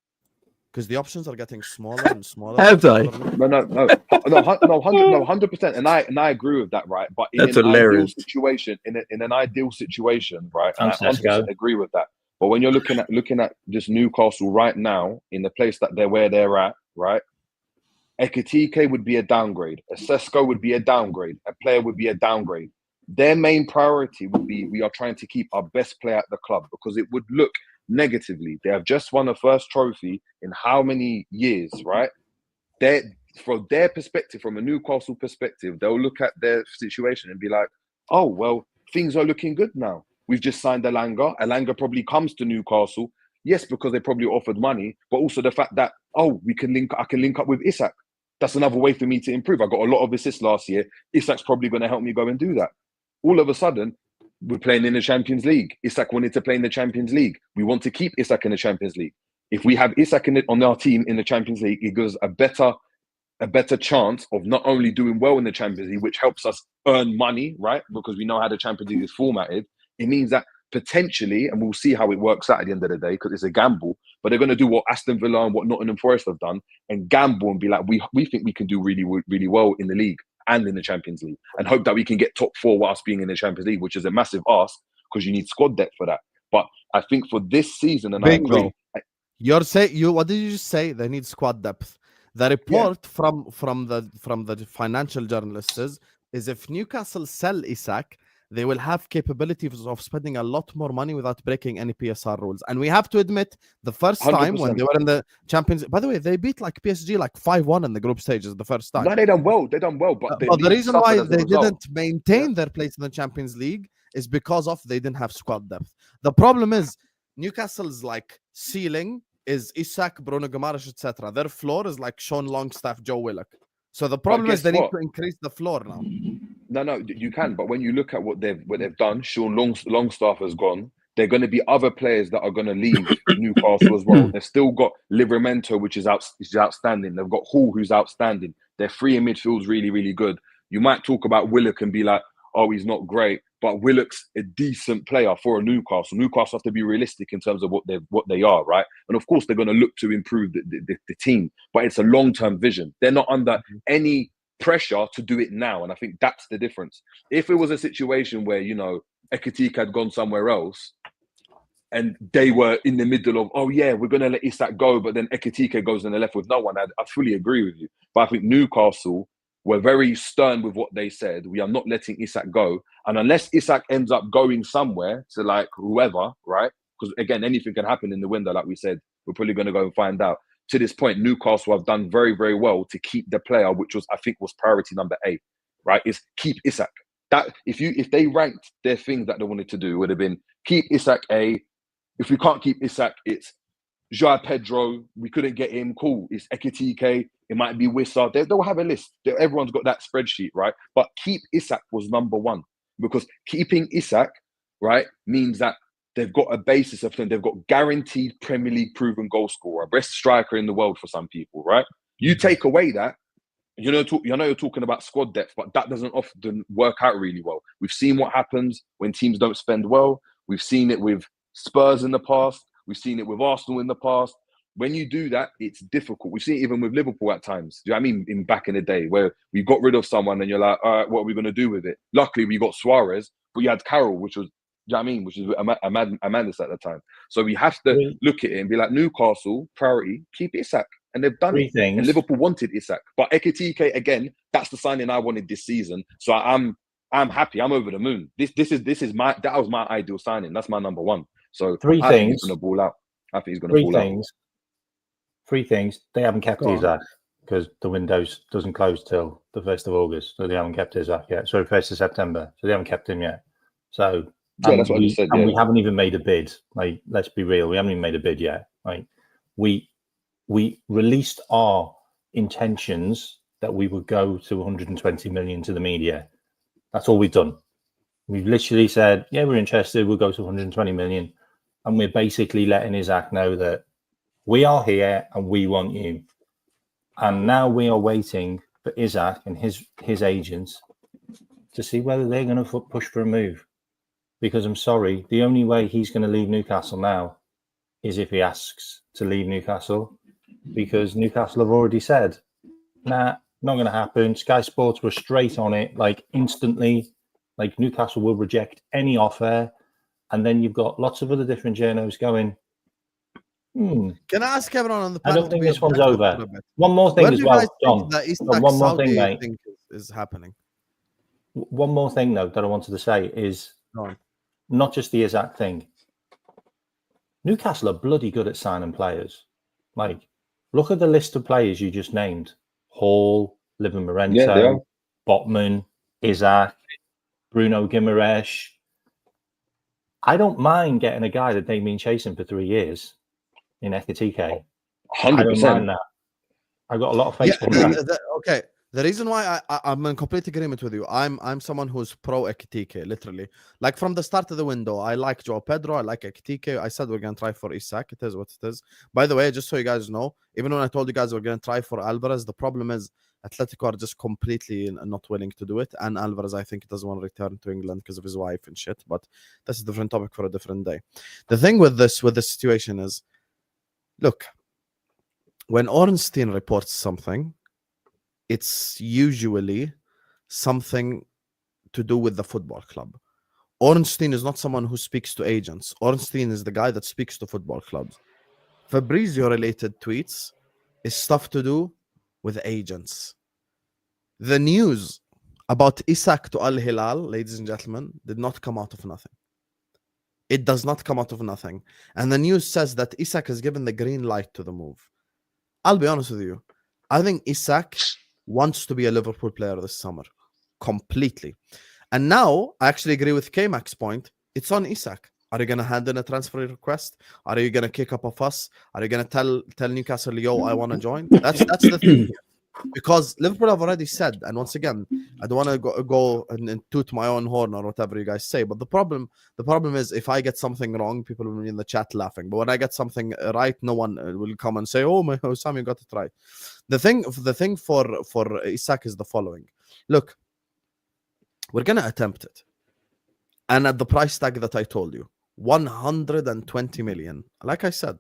Because the options are getting smaller and smaller. Have they? No, 100%. And I agree with that, right? But in an ideal situation, in an ideal situation, right? And I 100% agree with that. But when you're looking at just Newcastle right now, in the place that where they're at, right? Ekitike would be a downgrade. A Sesko would be a downgrade. A player would be a downgrade. Their main priority would be we are trying to keep our best player at the club because it would look negatively. They have just won a first trophy in how many years, right? From their perspective, from a Newcastle perspective, they'll look at their situation and be like, oh, well, things are looking good now. We've just signed Alanga. Alanga probably comes to Newcastle. Yes, because they probably offered money, but also the fact that, oh, I can link up with Isak. That's another way for me to improve. I got a lot of assists last year. Isak's probably going to help me go and do that. All of a sudden, we're playing in the Champions League. Isak wanted to play in the Champions League. We want to keep Isak in the Champions League. If we have Isak on our team in the Champions League, it gives a better chance of not only doing well in the Champions League, which helps us earn money, right? Because we know how the Champions League is formatted. It means that potentially, and we'll see how it works out at the end of the day, because it's a gamble, but they're going to do what Aston Villa and what Nottingham Forest have done and gamble and be like, we think we can do really, really well in the league and in the Champions League and hope that we can get top four whilst being in the Champions League, which is a massive ask because you need squad depth for that. But I think for this season, and Bingo. What did you just say? They need squad depth. The report from the financial journalists is if Newcastle sell Isak, they will have capabilities of spending a lot more money without breaking any PSR rules. And we have to admit, the first time when 100%. they were in the Champions, by the way, they beat like PSG like 5-1 in the group stages the first time. No, they done well. They done well, but But the reason why they didn't maintain their place in the Champions League is because of they didn't have squad depth. The problem is Newcastle's like ceiling is Isak, Bruno Guimaraes, etc. Their floor is like Sean Longstaff, Joe Willock. So the problem is they need to increase the floor now. No, you can. But when you look at what they've done, Sean Longstaff has gone. There are going to be other players that are going to leave Newcastle as well. They've still got Livramento, which is outstanding. They've got Hall, who's outstanding. Their free in midfield's really, really good. You might talk about Willock and be like, oh, he's not great. But Willock's a decent player for a Newcastle. Newcastle have to be realistic in terms of what they are, right? And of course, they're going to look to improve the team. But it's a long-term vision. They're not under any pressure to do it now. And I think that's the difference. If it was a situation where, you know, Ekitike had gone somewhere else and they were in the middle of, oh yeah, we're going to let Isak go, but then Ekitike goes and they're left with no one, I fully agree with you. But I think Newcastle were very stern with what they said. We are not letting Isak go. And unless Isak ends up going somewhere to like whoever, right? Because again, anything can happen in the window, like we said. We're probably going to go and find out. To this point, Newcastle have done very, very well to keep the player, which was, I think, was priority number 8, right? Is keep Isak. That if they ranked their things that they wanted to do, it would have been keep Isak A. If we can't keep Isak, it's Joao Pedro. We couldn't get him. Cool. It's Ekitike. It might be Wissa. They'll have a list. Everyone's got that spreadsheet, right? But keep Isak was number 1 because keeping Isak, right, means that they've got a basis of things. They've got guaranteed Premier League proven goal scorer, best striker in the world for some people, right? You take away that, you know you're talking about squad depth, but that doesn't often work out really well. We've seen what happens when teams don't spend well. We've seen it with Spurs in the past. We've seen it with Arsenal in the past. When you do that, it's difficult. We've seen it even with Liverpool at times. Do you know what I mean? In back in the day, where we got rid of someone and you're like, all right, what are we going to do with it? Luckily, we got Suarez, but you had Carroll, which was, do you know what I mean? Which is Amandis at the time. So we have to look at it and be like, Newcastle, priority, keep Isak. And they've done it. And Liverpool wanted Isak. But Ekitike, again, that's the signing I wanted this season. So I'm happy. I'm over the moon. That was my ideal signing. That's my number 1. So I think he's going to ball out. I think he's going to ball out. 3 things. They haven't kept Isak because the window doesn't close till the 1st of August. So they haven't kept Isak yet. Sorry, 1st of September. So they haven't kept him yet. So yeah, that's what I just said. And we haven't even made a bid. Like, let's be real. We haven't even made a bid yet. Like, we released our intentions that we would go to 120 million to the media. That's all we've done. We've literally said, yeah, we're interested. We'll go to 120 million. And we're basically letting Isak know that we are here and we want you. And now we are waiting for Isak and his agents to see whether they're going to push for a move. Because I'm sorry, the only way he's going to leave Newcastle now is if he asks to leave Newcastle. Because Newcastle have already said, nah, not going to happen. Sky Sports were straight on it, like instantly. Like Newcastle will reject any offer. And then you've got lots of other different journos going, Can I ask everyone on the I panel? don't think this one's over. One more thing as well, John. One more thing, mate. Is happening. One more thing, though, that I wanted to say is not just the Isak thing. Newcastle are bloody good at signing players. Like, look at the list of players you just named. Hall, Livramento, Botman, Isak, Bruno Guimaraes. I don't mind getting a guy that they've been chasing for 3 years in Ekitike. 100%. I don't mind that. I've got a lot of faith in that. Okay. The reason why I'm in complete agreement with you, I'm someone who's pro Ekitike, literally. Like from the start of the window, I like Joao Pedro, I like Ekitike. I said we're gonna try for Isak. It is what it is. By the way, just so you guys know, even when I told you guys we're gonna try for Alvarez, the problem is Atletico are just completely not willing to do it. And Alvarez, I think, doesn't want to return to England because of his wife and shit. But that's a different topic for a different day. The thing with this situation is, look, when Ornstein reports something, it's usually something to do with the football club. Ornstein is not someone who speaks to agents. Ornstein is the guy that speaks to football clubs. Fabrizio-related tweets is stuff to do with agents. The news about Isak to Al Hilal, ladies and gentlemen, did not come out of nothing. It does not come out of nothing. And the news says that Isak has given the green light to the move. I'll be honest with you. I think Isak wants to be a Liverpool player this summer. Completely. And now, I actually agree with Kmack's point. It's on Isak. Are you going to hand in a transfer request? Are you going to kick up a fuss? Are you going to tell Newcastle, yo, I want to join? That's the thing. Because Liverpool have already said, and once again, I don't want to go and toot my own horn or whatever you guys say, but the problem is if I get something wrong, people will be in the chat laughing. But when I get something right, no one will come and say, "Oh my, Sam, you got it right." The thing for Isak is the following: look, we're gonna attempt it, and at the price tag that I told you, 120 million. Like I said,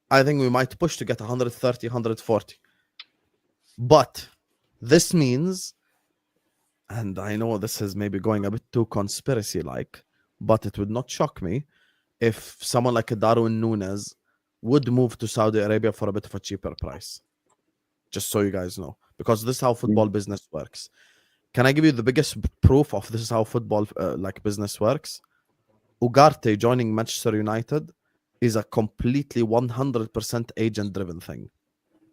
I think we might push to get 130, 140. But this means, and I know this is maybe going a bit too conspiracy-like, but it would not shock me if someone like a Darwin Núñez would move to Saudi Arabia for a bit of a cheaper price. Just so you guys know. Because this is how football business works. Can I give you the biggest proof of this is how football business works? Ugarte joining Manchester United is a completely 100% agent-driven thing.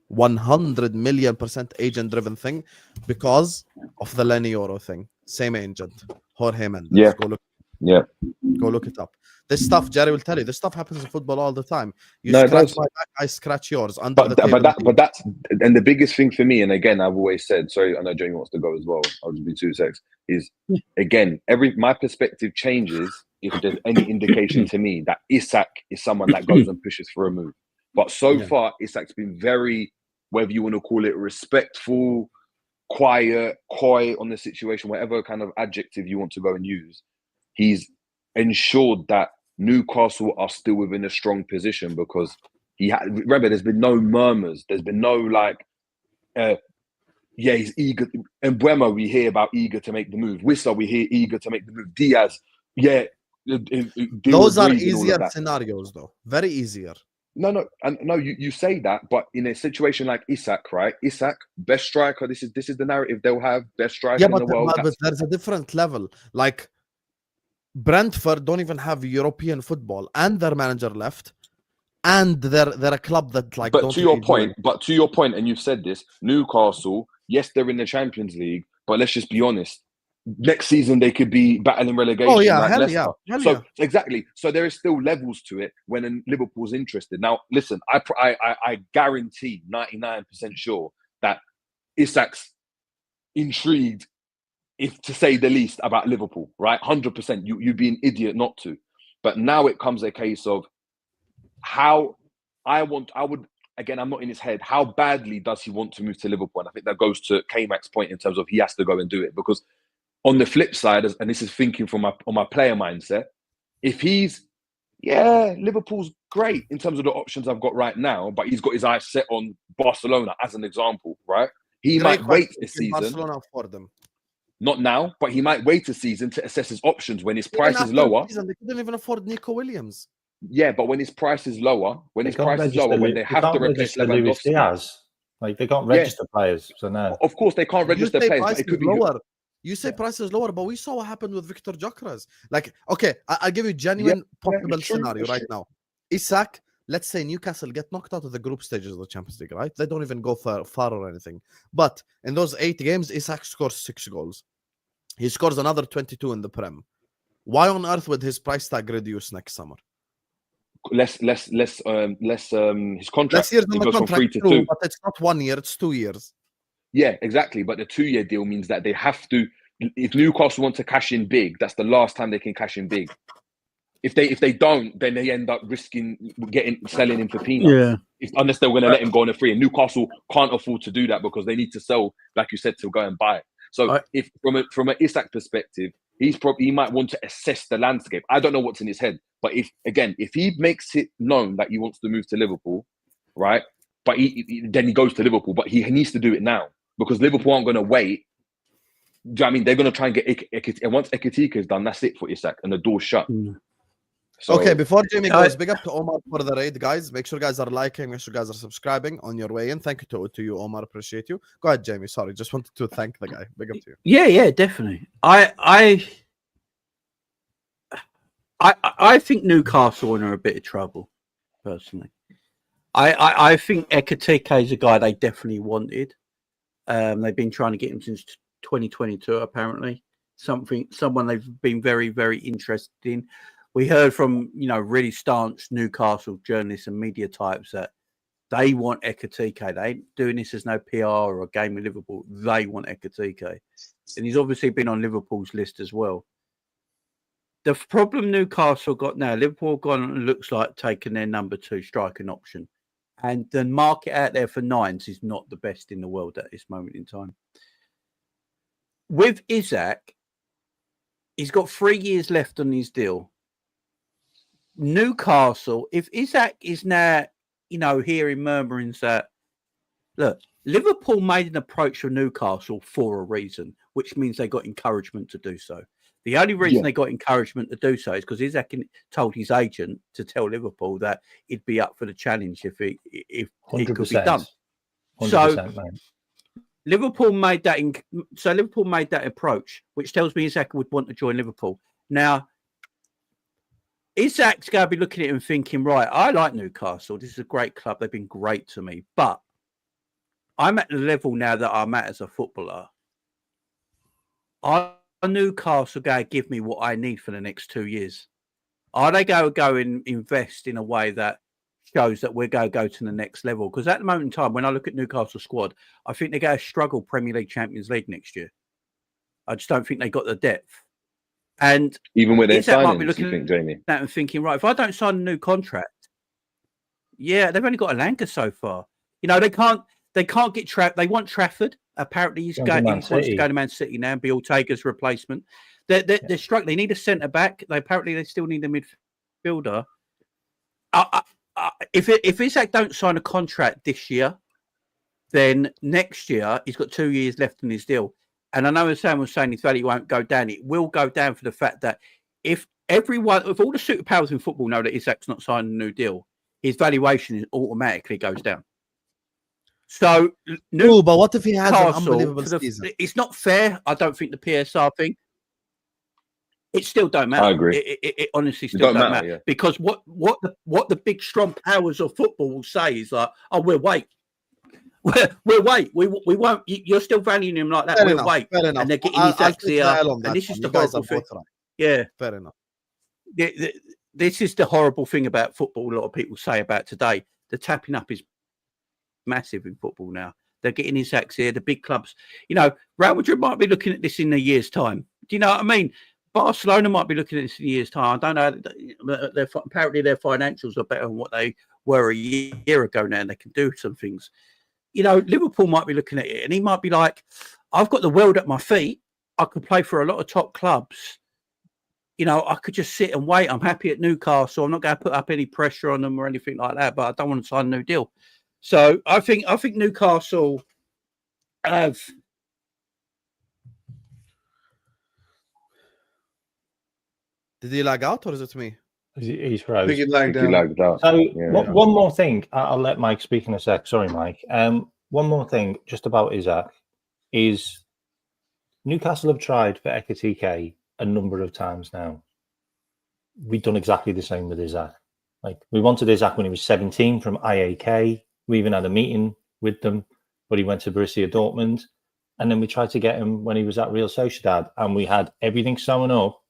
100 million% agent-driven thing because of the Lenny Oro thing. Same agent, Jorge Mendes. Yeah. Go look it up. This stuff, Jerry will tell you, this stuff happens in football all the time. You No, scratch my back, I scratch yours. But that's and the biggest thing for me, and again, I've always said, sorry, I know Jamie wants to go as well. I'll just be 2 seconds. Is again, my perspective changes if there's any indication to me that Isak is someone that goes and pushes for a move. But so far, Isak's been very, whether you want to call it respectful, quiet, coy on the situation, whatever kind of adjective you want to go and use. He's ensured that Newcastle are still within a strong position because remember, there's been no murmurs. There's been no he's eager. And Mbeumo, we hear about eager to make the move. Wissa, we hear eager to make the move. Diaz, those are easier scenarios, though. Very easier. No, you say that, but in a situation like Isak, right? Isak, best striker. This is the narrative they'll have. Best striker in the world. But there's a different level. Like Brentford don't even have European football, and their manager left, and they're a club that like. But to your point, and you've said this, Newcastle. Yes, they're in the Champions League, but let's just be honest. Next season they could be battling relegation. Oh yeah, like hell Leicester. yeah. So exactly. So there is still levels to it when Liverpool's interested. Now, listen, I guarantee 99% sure that Isak's intrigued, if to say the least, about Liverpool. Right, 100%. You'd be an idiot not to. But now it comes a case of how again, I'm not in his head. How badly does he want to move to Liverpool? And I think that goes to Kmack's point in terms of he has to go and do it because. On the flip side, and this is thinking from on my player mindset, if Liverpool's great in terms of the options I've got right now, but he's got his eyes set on Barcelona as an example, right? He might wait a season. Barcelona for them. Not now, but he might wait a season to assess his options when his price is lower. They couldn't even afford Nico Williams. Yeah, but when his price is lower, when they have to replace Lewandowski. Diaz. Like they can't register players, so no. Of course, they can't register players. But it could be lower. You say price is lower, but we saw what happened with Victor Gyökeres. Like, okay, I'll give you a genuine possible scenario right now. Isak, let's say Newcastle get knocked out of the group stages of the Champions League, right? They don't even go far or anything. But in those 8 games, Isak scores 6 goals. He scores another 22 in the Prem. Why on earth would his price tag reduce next summer? Less his contract. Less years on the goes contract, from 3 to true, 2. But it's not 1 year, it's 2 years. Yeah, exactly. But the 2-year deal means that they have to. If Newcastle want to cash in big, that's the last time they can cash in big. If they don't, then they end up risking selling him for peanuts. Yeah. Unless they're going to let him go on a free, and Newcastle can't afford to do that because they need to sell, like you said, to go and buy it. So if from an Isak perspective, he might want to assess the landscape. I don't know what's in his head, but if he makes it known that he wants to move to Liverpool, right? But then he goes to Liverpool, but he needs to do it now. Because Liverpool aren't going to wait. Do you know what I mean? They're going to try and get Ekitike. And once Ekitike is done, that's it for Isak. And the door's shut. So Okay, before Jamie goes, big up to Omar for the raid, guys. Make sure guys are liking, make sure guys are subscribing on your way in. Thank you to you, Omar. Appreciate you. Go ahead, Jamie. Sorry, just wanted to thank the guy. Big up to you. Yeah, definitely. I think Newcastle are in a bit of trouble, personally. I think Ekitike is a guy they definitely wanted. They've been trying to get him since 2022, apparently. Someone they've been very, very interested in. We heard from, really staunch Newcastle journalists and media types that they want Ekitike. They ain't doing this as no PR or a game with Liverpool. They want Ekitike. And he's obviously been on Liverpool's list as well. The problem Newcastle got now, Liverpool gone and looks like taking their number 2 striking option. And the market out there for 9s is not the best in the world at this moment in time. With Isak, he's got 3 years left on his deal. Newcastle, if Isak is now, hearing murmurings that, look, Liverpool made an approach for Newcastle for a reason, which means they got encouragement to do so. The only reason they got encouragement to do so is because Isak told his agent to tell Liverpool that he'd be up for the challenge if it could be done. So Liverpool made that approach, which tells me Isak would want to join Liverpool. Now, Isak's going to be looking at it and thinking, right, I like Newcastle. This is a great club. They've been great to me. But I'm at the level now that I'm at as a footballer. Are Newcastle going to give me what I need for the next 2 years? Are they going to go and invest in a way that shows that we're going to go to the next level? Because at the moment in time, when I look at Newcastle squad, I think they're going to struggle Premier League, Champions League next year. I just don't think they got the depth. And even with their might be signings, looking you think, Jamie? at that and thinking, right, if I don't sign a new contract, they've only got Alanga so far. They can't get Trafford. They want Trafford. Apparently, he wants to go to Man City now and be Ortega's replacement. They're struggling. They need a centre back. They still need a midfielder. If Isak don't sign a contract this year, then next year he's got 2 years left in his deal. And I know as Sam was saying, his value won't go down. It will go down for the fact that if all the superpowers in football know that Isak's not signing a new deal, his valuation automatically goes down. So, but what if he has an unbelievable season? It's not fair. I don't think the PSR thing. It still don't matter. I agree. It honestly still don't matter. Because what the big strong powers of football will say is like, oh, we'll wait. We'll wait. We won't. You're still valuing him like that. We'll wait. And they're getting his acts here. And this is the horrible thing. Yeah. Fair enough. This is the horrible thing about football. A lot of people say about today. The tapping up is massive in football now. They're getting his acts here. The big clubs. Real Madrid might be looking at this in a year's time. Do you know what I mean? Barcelona might be looking at this in a year's time. I don't know. Apparently, their financials are better than what they were a year ago now, and they can do some things. Liverpool might be looking at it and he might be like, I've got the world at my feet. I could play for a lot of top clubs. I could just sit and wait. I'm happy at Newcastle. I'm not going to put up any pressure on them or anything like that, but I don't want to sign a new deal. So I think Newcastle have. Did he lag out or is it me? He's froze. I think he lagged out. So one more thing. I'll let Mike speak in a sec. Sorry, Mike. One more thing just about Isak is Newcastle have tried for Ekitike a number of times now. We've done exactly the same with Isak. Like we wanted Isak when he was 17 from IAK. We even had a meeting with them, but he went to Borussia Dortmund. And then we tried to get him when he was at Real Sociedad, and we had everything sewn up.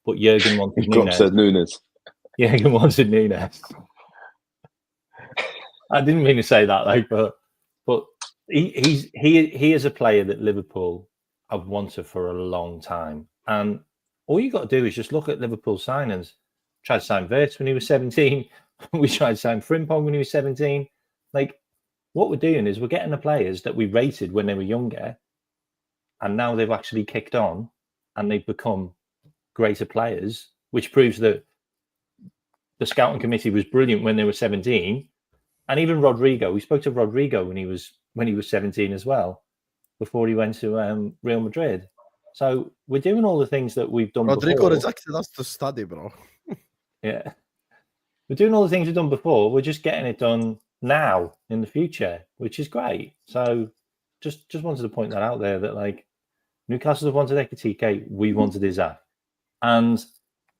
But Jurgen wanted Nunes. Jurgen wanted Nunes. I didn't mean to say that, but he is a player that Liverpool have wanted for a long time. And all you got to do is just look at Liverpool signings. Tried to sign Wirtz when he was 17. We tried to sign Frimpong when he was 17. Like, what we're doing is we're getting the players that we rated when they were younger, and now they've actually kicked on and they've become greater players, which proves that the scouting committee was brilliant when they were 17. And even Rodrygo, we spoke to Rodrygo when he was 17 as well, before he went to Real Madrid. So we're doing all the things that we've done Rodrygo before. rejected us to study, bro. Yeah. We're doing all the things we've done before. We're just getting it done now in the future, which is great. So just wanted to point that out there that like Newcastle have wanted Ekitike, we wanted Isak. And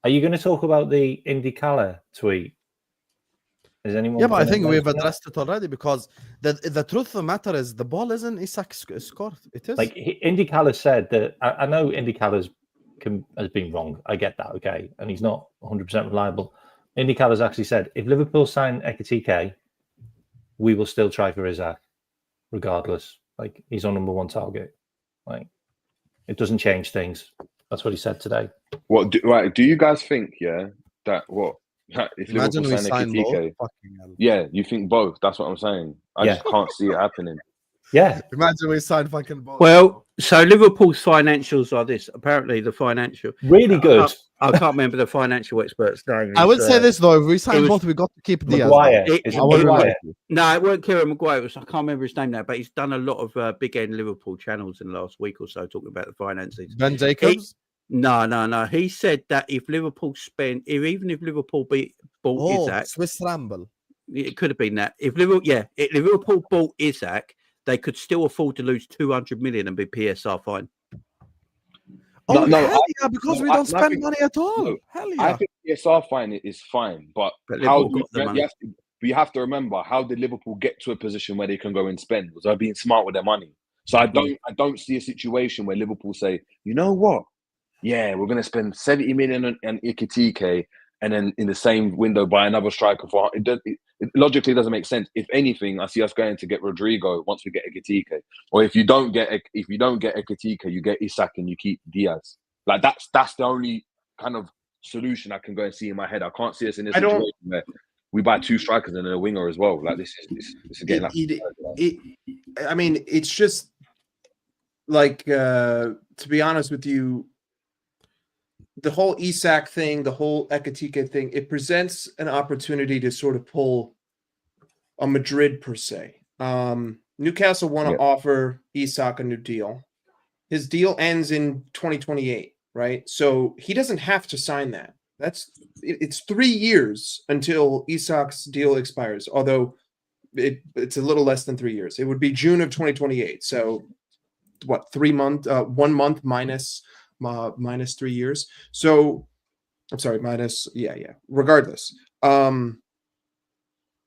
are you going to talk about the IndyCala tweet? Is anyone? Yeah, but I think gonna we've mention that? addressed it already because the truth of the matter is the ball isn't Isak's score. It is. Like IndyCala said that I know IndyCala has been wrong. I get that, okay, and he's not 100% reliable. IndyCala's actually said if Liverpool sign Ekitike, we will still try for Isak, regardless. Like he's our number one target. Like it doesn't change things. That's what he said today. What do you guys think? Yeah, that what if Imagine Liverpool we sign sign both. Ekitike? Fucking hell. Yeah, you think both? That's what I'm saying. I just can't see it happening. Yeah, Imagine we sign fucking both. Well, so Liverpool's financials are this. Apparently, the financial. really good. I can't remember the financial expert's name. I would say this though: if we sign it was- both, we got to keep Diaz. Maguire. It- Is it I wouldn't Maguire? No, it weren't Kieran Maguire. I can't remember his name now, but he's done a lot of big end Liverpool channels in the last week or so talking about the finances. Ben Jacobs. No. He said that if Liverpool even if Liverpool bought Isak, Swiss Ramble. it could have been that. If Liverpool bought Isak, they could still afford to lose 200 million and be PSR fine. Oh, No, hell yeah, because we don't spend think- money at all. no, Hell I yeah. think PSR fine is fine, but But how Liverpool got the money. you have to remember, how did Liverpool get to a position where they can go and spend? Was they being smart with their money? So I don't see a situation where Liverpool say, you know what? Yeah, we're going to spend 70 million on Ekitike, and then in the same window buy another striker for it logically doesn't make sense. If anything, I see us going to get Rodrygo once we get Ekitike, or if you don't get Ekitike, you get Isak and you keep Diaz. Like that's the only kind of solution I can go and see in my head. I can't see us in a situation where we buy two strikers and then a winger as well. Like this is getting. I mean, it's just like to be honest with you, the whole Isak thing, the whole Ekitike thing, it presents an opportunity to sort of pull a Madrid per se. Newcastle want to offer Isak a new deal. His deal ends in 2028, right? So he doesn't have to sign that. It's 3 years until Isak's deal expires, although it's a little less than 3 years. It would be June of 2028. So what, 1 month minus 3 years. So I'm sorry, regardless. I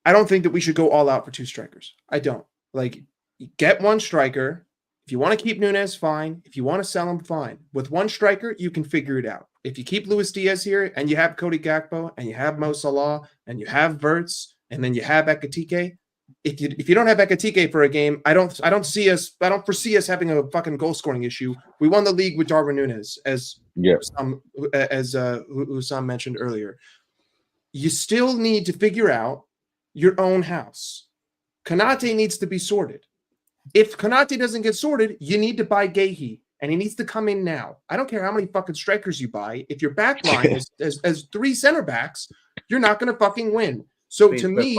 don't think that we should go all out for two strikers. I don't. Like, get one striker. If you want to keep Nunez, fine. If you want to sell him, fine. With one striker, you can figure it out. If you keep Luis Diaz here and you have Cody Gakpo and you have Mo Salah and you have Wirtz and then you have Ekitike, if you don't have Ekitike for a game, I don't foresee us having a fucking goal scoring issue. We won the league with Darwin Núñez, as Hussam mentioned earlier. You still need to figure out your own house. Konate needs to be sorted. If Konate doesn't get sorted, you need to buy Guehi, and he needs to come in now. I don't care how many fucking strikers you buy. If your back line is three center backs, you're not going to fucking win. So to me,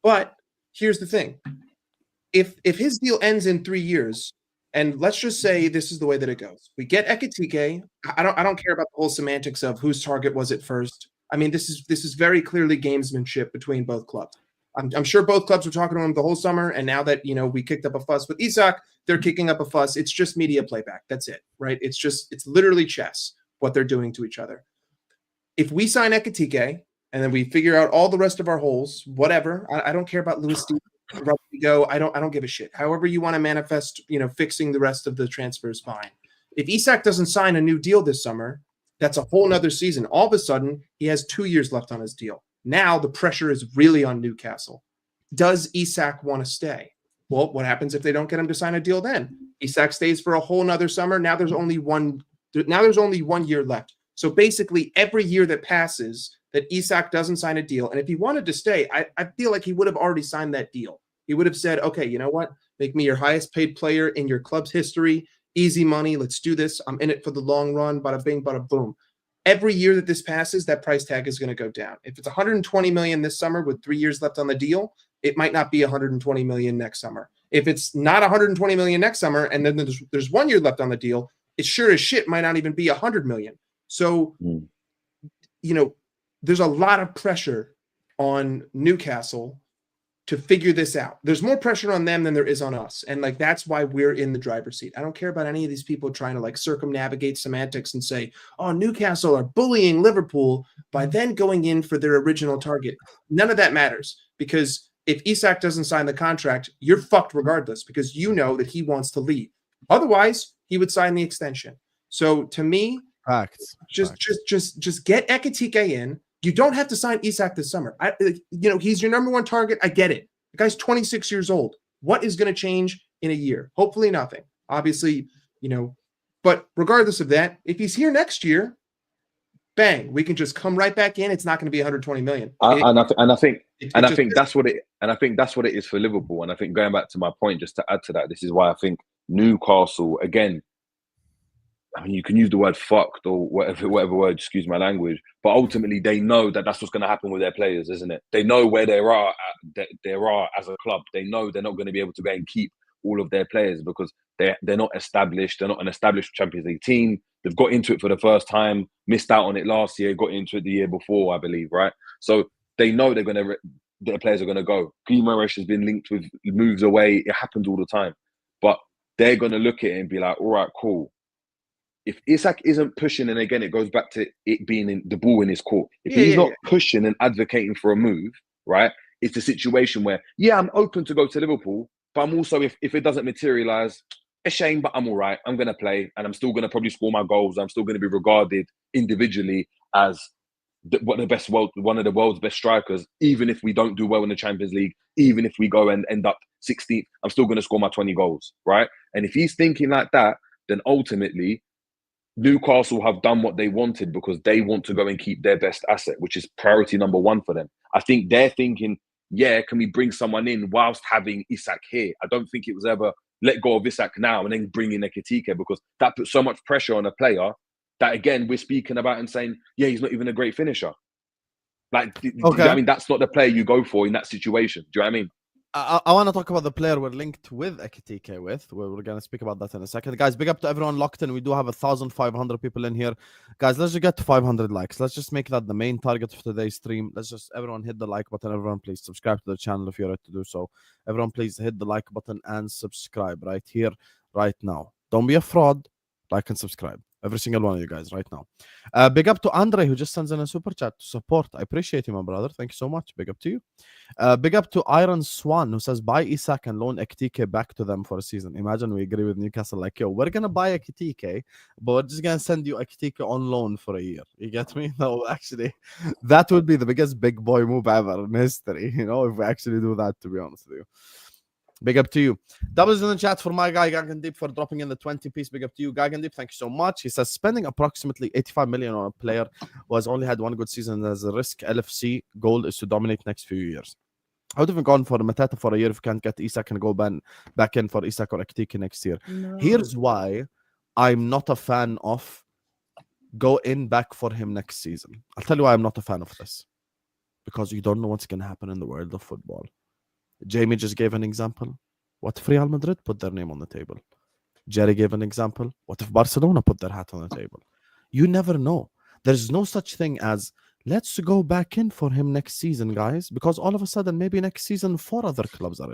but here's the thing. If his deal ends in 3 years, and let's just say this is the way that it goes. We get Ekitike. I don't care about the whole semantics of whose target was it first. I mean, this is very clearly gamesmanship between both clubs. I'm sure both clubs were talking to him the whole summer, and now that we kicked up a fuss with Isak, they're kicking up a fuss. It's just media playback. That's it, right? It's literally chess what they're doing to each other. If we sign Ekitike and then we figure out all the rest of our holes, whatever. I don't care about Luis Diaz, Rodrygo. I don't give a shit. However you want to manifest, fixing the rest of the transfers, fine. If Isak doesn't sign a new deal this summer, that's a whole nother season. All of a sudden, he has 2 years left on his deal. Now the pressure is really on Newcastle. Does Isak want to stay? Well, what happens if they don't get him to sign a deal then? Isak stays for a whole nother summer. Now there's only one year left. So basically every year that passes that Isak doesn't sign a deal, and if he wanted to stay, I feel like he would have already signed that deal. He would have said, okay, you know what? Make me your highest paid player in your club's history. Easy money. Let's do this. I'm in it for the long run. Bada bing, bada boom. Every year that this passes, that price tag is going to go down. If it's 120 million this summer with 3 years left on the deal, it might not be 120 million next summer. If it's not 120 million next summer, and then there's 1 year left on the deal, it sure as shit might not even be 100 million. So there's a lot of pressure on Newcastle to figure this out. There's more pressure on them than there is on us. And like, that's why we're in the driver's seat. I don't care about any of these people trying to like circumnavigate semantics and say, oh, Newcastle are bullying Liverpool by then going in for their original target. None of that matters, because if Isak doesn't sign the contract, you're fucked regardless, because you know that he wants to leave. Otherwise, he would sign the extension. So to me, Facts. just get Ekitike in. You don't have to sign Isak this summer. He's your number one target. I get it. The guy's 26 years old. What is going to change in a year? Hopefully nothing. Obviously, but regardless of that, if he's here next year, bang, we can just come right back in. It's not going to be 120 million. I think that's what it is for Liverpool. And I think, going back to my point, just to add to that, this is why I think Newcastle, again, I mean, you can use the word fucked or whatever word, excuse my language, but ultimately they know that that's what's going to happen with their players, isn't it? They know where they are as a club. They know they're not going to be able to go and keep all of their players because they're not established. They're not an established Champions League team. They've got into it for the first time, missed out on it last year, got into it the year before, I believe, right? So they know their players are going to go. Guimaraes has been linked with moves away. It happens all the time. But they're going to look at it and be like, all right, cool. If Isak isn't pushing, and again, it goes back to it being in the ball in his court. If he's not pushing and advocating for a move, right, it's a situation where, I'm open to go to Liverpool, but I'm also, if it doesn't materialise, a shame, but I'm all right. I'm going to play, and I'm still going to probably score my goals. I'm still going to be regarded individually as one of the world's best strikers, even if we don't do well in the Champions League, even if we go and end up 16th, I'm still going to score my 20 goals, right? And if he's thinking like that, then ultimately, Newcastle have done what they wanted because they want to go and keep their best asset, which is priority number one for them. I think they're thinking, can we bring someone in whilst having Isak here? I don't think it was ever let go of Isak now and then bring in Ekitike, because that puts so much pressure on a player that, again, we're speaking about and saying, he's not even a great finisher. Like, I mean, that's not the player you go for in that situation. Do you know what I mean? I want to talk about the player we're linked with Ekitike with. We're going to speak about that in a second. Guys, big up to everyone locked in. We do have 1,500 people in here. Guys, let's just get to 500 likes. Let's just make that the main target of today's stream. Let's just, everyone hit the like button. Everyone, please subscribe to the channel if you're ready to do so. Everyone, please hit the like button and subscribe right here, right now. Don't be a fraud. Like and subscribe. Every single one of you guys right now. Big up to Andre, who just sends in a super chat to support. I appreciate you, my brother. Thank you so much. Big up to you. Big up to Iron Swan, who says, buy Isak and loan Ekitike back to them for a season. Imagine we agree with Newcastle, like, we're going to buy Ekitike, but we're just going to send you Ekitike on loan for a year. You get me? No, actually, that would be the biggest big boy move ever in history, if we actually do that, to be honest with you. Big up to you. Doubles in the chat for my guy Gagandeep for dropping in the 20-piece. Big up to you, Gagandeep. Thank you so much. He says, spending approximately 85 million on a player who has only had one good season as a risk. LFC goal is to dominate next few years. I would have gone for Mateta for a year if you can't get Isak and go back in for Isak or Ekitike next year. No. Here's why I'm not a fan of go in back for him next season. I'll tell you why I'm not a fan of this. Because you don't know what's going to happen in the world of football. Jamie just gave an example. What if Real Madrid put their name on the table? Jerry gave an example. What if Barcelona put their hat on the table? You never know. There's no such thing as, let's go back in for him next season, guys, because all of a sudden, maybe next season, 4 other clubs are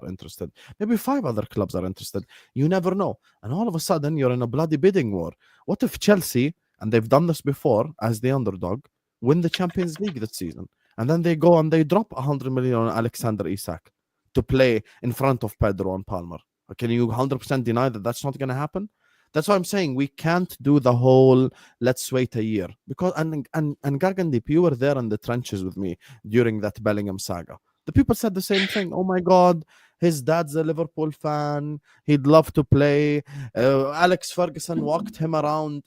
interested. Maybe 5 other clubs are interested. You never know. And all of a sudden, you're in a bloody bidding war. What if Chelsea, and they've done this before as the underdog, win the Champions League this season? And then they go and they drop 100 million on Alexander Isak to play in front of Pedro and Palmer. Can you 100% deny that that's not going to happen? That's why I'm saying we can't do the whole let's wait a year. Because and Gagandeep, you were there in the trenches with me during that Bellingham saga. The people said the same thing. Oh my God, his dad's a Liverpool fan. He'd love to play. Alex Ferguson walked him around,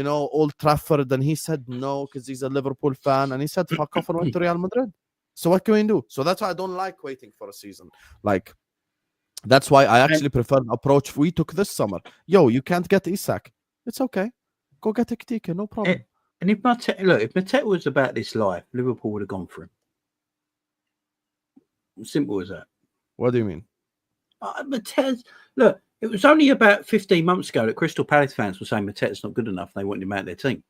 Old Trafford, and he said no because he's a Liverpool fan, and he said fuck off and went to Real Madrid. So what can we do? So that's why I don't like waiting for a season. Like, that's why I actually prefer the approach we took this summer. You can't get Isak. It's okay. Go get Ekitike, no problem. And if Mateta was about this life, Liverpool would have gone for him. Simple as that. What do you mean? It was only about 15 months ago that Crystal Palace fans were saying Mateta's not good enough. They wanted him out of their team.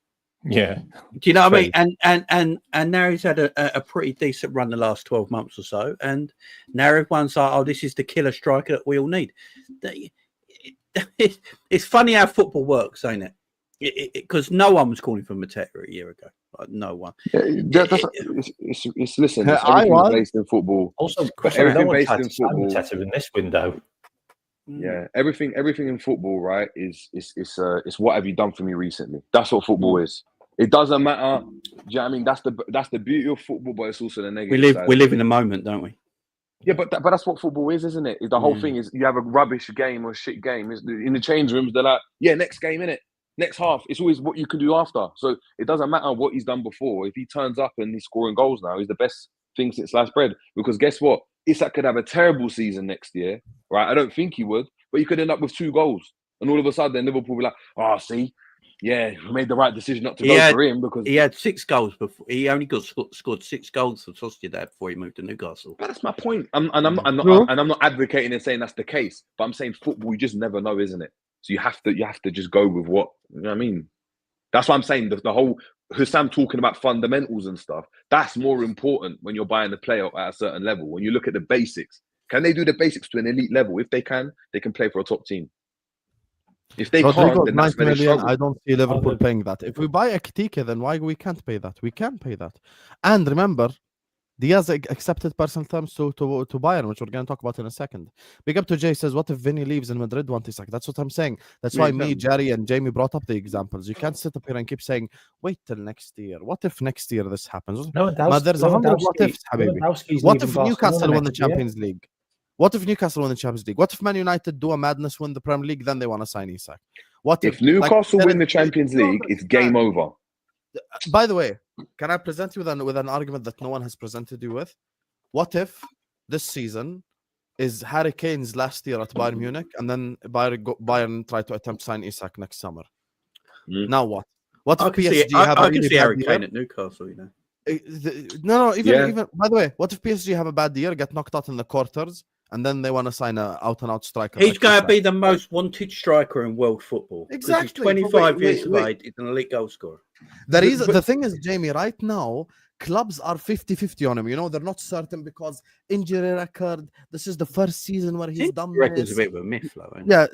Yeah. Do you know what I True. mean? And now he's had a pretty decent run the last 12 months or so. And now everyone's like, oh, this is the killer striker that we all need. It's funny how football works, ain't it? Because no one was calling for Mateta a year ago. Like, no one. Yeah, it's listen. It's I everything was. based in football. Also, But no everything one based tried in to sign football. Mateta in this window. Yeah, everything in football, right? Is what have you done for me recently? That's what football is. It doesn't matter. Do you know what I mean? That's the beauty of football, but it's also the negative. We live in a moment, don't we? Yeah, but that's what football is, isn't it? The whole thing is you have a rubbish game or a shit game. In the change rooms, they're like, yeah, next game, innit? Next half. It's always what you can do after. So it doesn't matter what he's done before. If he turns up and he's scoring goals now, he's the best thing since sliced bread. Because guess what? Isak could have a terrible season next year, right? I don't think he would, but he could end up with 2 goals. And all of a sudden, Liverpool will be like, oh, see, yeah, we made the right decision not to go for him because he had 6 goals before. He only scored 6 goals for Sociedad before he moved to Newcastle. But that's my point. I'm not advocating and saying that's the case, but I'm saying football, you just never know, isn't it? So you have to just go with what, you know what I mean? That's what I'm saying. The whole Hussam talking about fundamentals and stuff, that's more important when you're buying a player at a certain level. When you look at the basics, can they do the basics to an elite level? If they can play for a top team. If they Rodrygo, can't, then that's 90 where they million. struggle. I don't see Liverpool paying that. If we buy Ekitike, then why we can't pay that? We can pay that. And remember, Diaz accepted personal terms to Bayern, which we're going to talk about in a second. Big up to Jay says, what if Vinny leaves and Madrid want Isak? That's what I'm saying. That's why me, Jerry, and Jamie brought up the examples. You can't sit up here and keep saying, wait till next year. What if next year this happens? There's 100 what ifs, Habibi. What if Newcastle win the Champions League? What if Newcastle win the Champions League? What if Man United do a madness, win the Premier League, then they want to sign Isak? What if Newcastle win the Champions League, it's game over. By the way, can I present you with an argument that no one has presented you with? What if this season is Harry Kane's last year at Bayern Munich, and then Bayern try to attempt to sign Isak next summer? Now what? What if PSG have a really bad Harry year? Kane at Newcastle, you know. Even by the way, what if PSG have a bad year, get knocked out in the quarters, and then they want to sign a out-and-out striker? He's going to be the most wanted striker in world football. Exactly. He's 25 years of age. He's an elite goal scorer. The thing is, Jamie, right now, clubs are 50-50 on him. You know, they're not certain because injury record. This is the first season where he's done record's this. a bit of a myth, though. Yeah,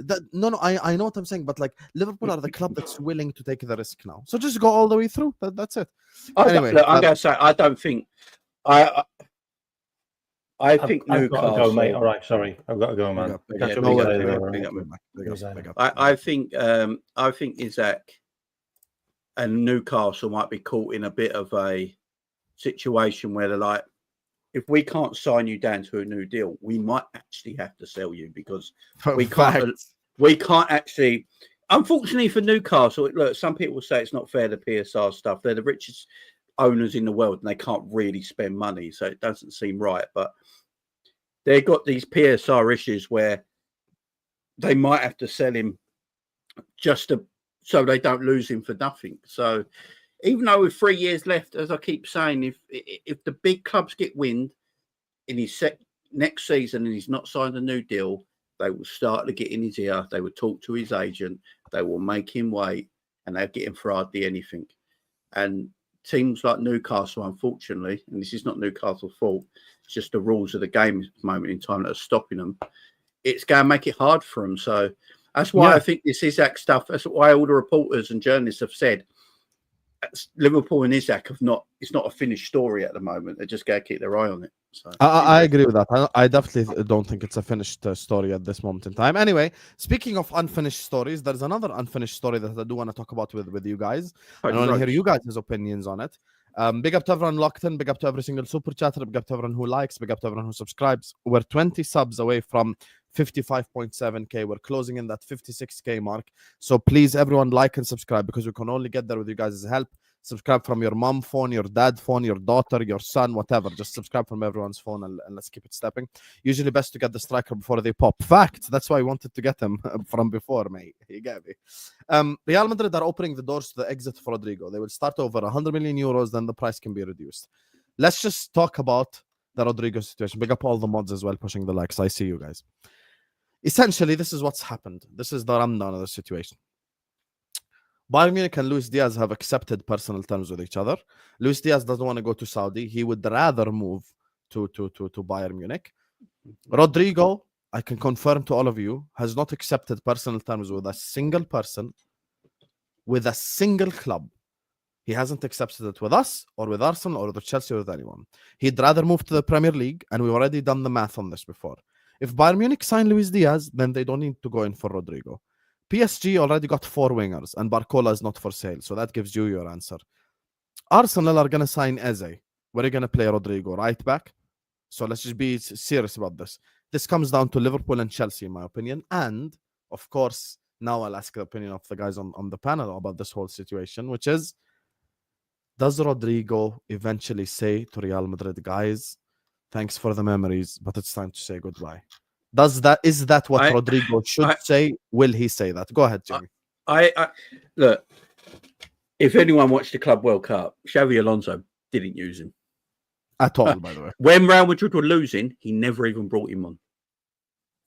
I know what I'm saying, but like Liverpool are the club that's willing to take the risk now. So just go all the way through. That's it. Anyway, I'm going to say I don't think I think I've got to Newcastle. go, mate. All right, sorry, I've got to go, man. I think Isak and Newcastle might be caught in a bit of a situation where they're like, if we can't sign you down to a new deal, we might actually have to sell you because we can't actually. Unfortunately for Newcastle, look, some people say it's not fair, the PSR stuff. They're the richest owners in the world and they can't really spend money, so it doesn't seem right. But they've got these PSR issues where they might have to sell him so they don't lose him for nothing. So even though with 3 years left, as I keep saying, if the big clubs get wind in his next season and he's not signed a new deal, they will start to get in his ear. They will talk to his agent. They will make him wait, and they'll get him for hardly anything. And teams like Newcastle, unfortunately, and this is not Newcastle's fault, it's just the rules of the game at the moment in time that are stopping them. It's going to make it hard for them. So that's why I think this Isak stuff, that's why all the reporters and journalists have said Liverpool and Isak it's not a finished story at the moment. They're just going to keep their eye on it. So I agree with that. I definitely don't think it's a finished story at this moment in time. Anyway, speaking of unfinished stories, there's another unfinished story that I do want to talk about with you guys. I want to hear you guys' opinions on it. Big up to everyone locked in. Big up to every single super chatter. Big up to everyone who likes. Big up to everyone who subscribes. We're 20 subs away from 55.7k. We're closing in that 56k mark. So please, everyone, like and subscribe because we can only get there with you guys' help. Subscribe from your mom phone, your dad phone, your daughter, your son, whatever. Just subscribe from everyone's phone and let's keep it stepping. Usually best to get the striker before they pop. Fact. That's why I wanted to get him from before, mate. You get me. Real Madrid are opening the doors to the exit for Rodrygo. They will start over 100 million euros, then the price can be reduced. Let's just talk about the Rodrygo situation. Big up all the mods as well, pushing the likes. I see you guys. Essentially, this is what's happened. This is the rundown of the situation. Bayern Munich and Luis Diaz have accepted personal terms with each other. Luis Diaz doesn't want to go to Saudi. He would rather move to Bayern Munich. Rodrygo, I can confirm to all of you, has not accepted personal terms with a single person, with a single club. He hasn't accepted it with us or with Arsenal or with Chelsea or with anyone. He'd rather move to the Premier League, and we've already done the math on this before. If Bayern Munich sign Luis Diaz, then they don't need to go in for Rodrygo. PSG already got 4 wingers, and Barcola is not for sale, so that gives you your answer. Arsenal are going to sign Eze. Where are you going to play Rodrygo? Right back? So let's just be serious about this. This comes down to Liverpool and Chelsea, in my opinion. And, of course, now I'll ask the opinion of the guys on the panel about this whole situation, which is, does Rodrygo eventually say to Real Madrid, guys, thanks for the memories, but it's time to say goodbye? Is that what Rodrygo should say? Will he say that? Go ahead, Jimmy. I look, if anyone watched the Club World Cup, Xavi Alonso didn't use him at all, by the way. When Real Madrid were losing, he never even brought him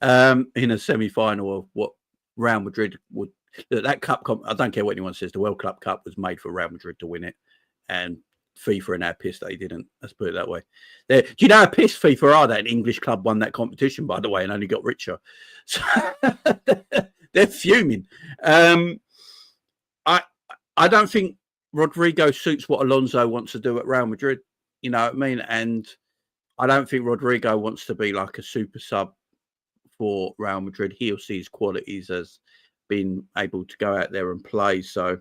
on. In a semi-final of what Real Madrid would... That cup, I don't care what anyone says, the World Club Cup was made for Real Madrid to win it. And FIFA and how pissed that he didn't. Let's put it that way. Do you know how pissed FIFA are that an English club won that competition, by the way, and only got richer? So they're fuming. I don't think Rodrygo suits what Alonso wants to do at Real Madrid. You know what I mean? And I don't think Rodrygo wants to be like a super sub for Real Madrid. He'll see his qualities as being able to go out there and play. So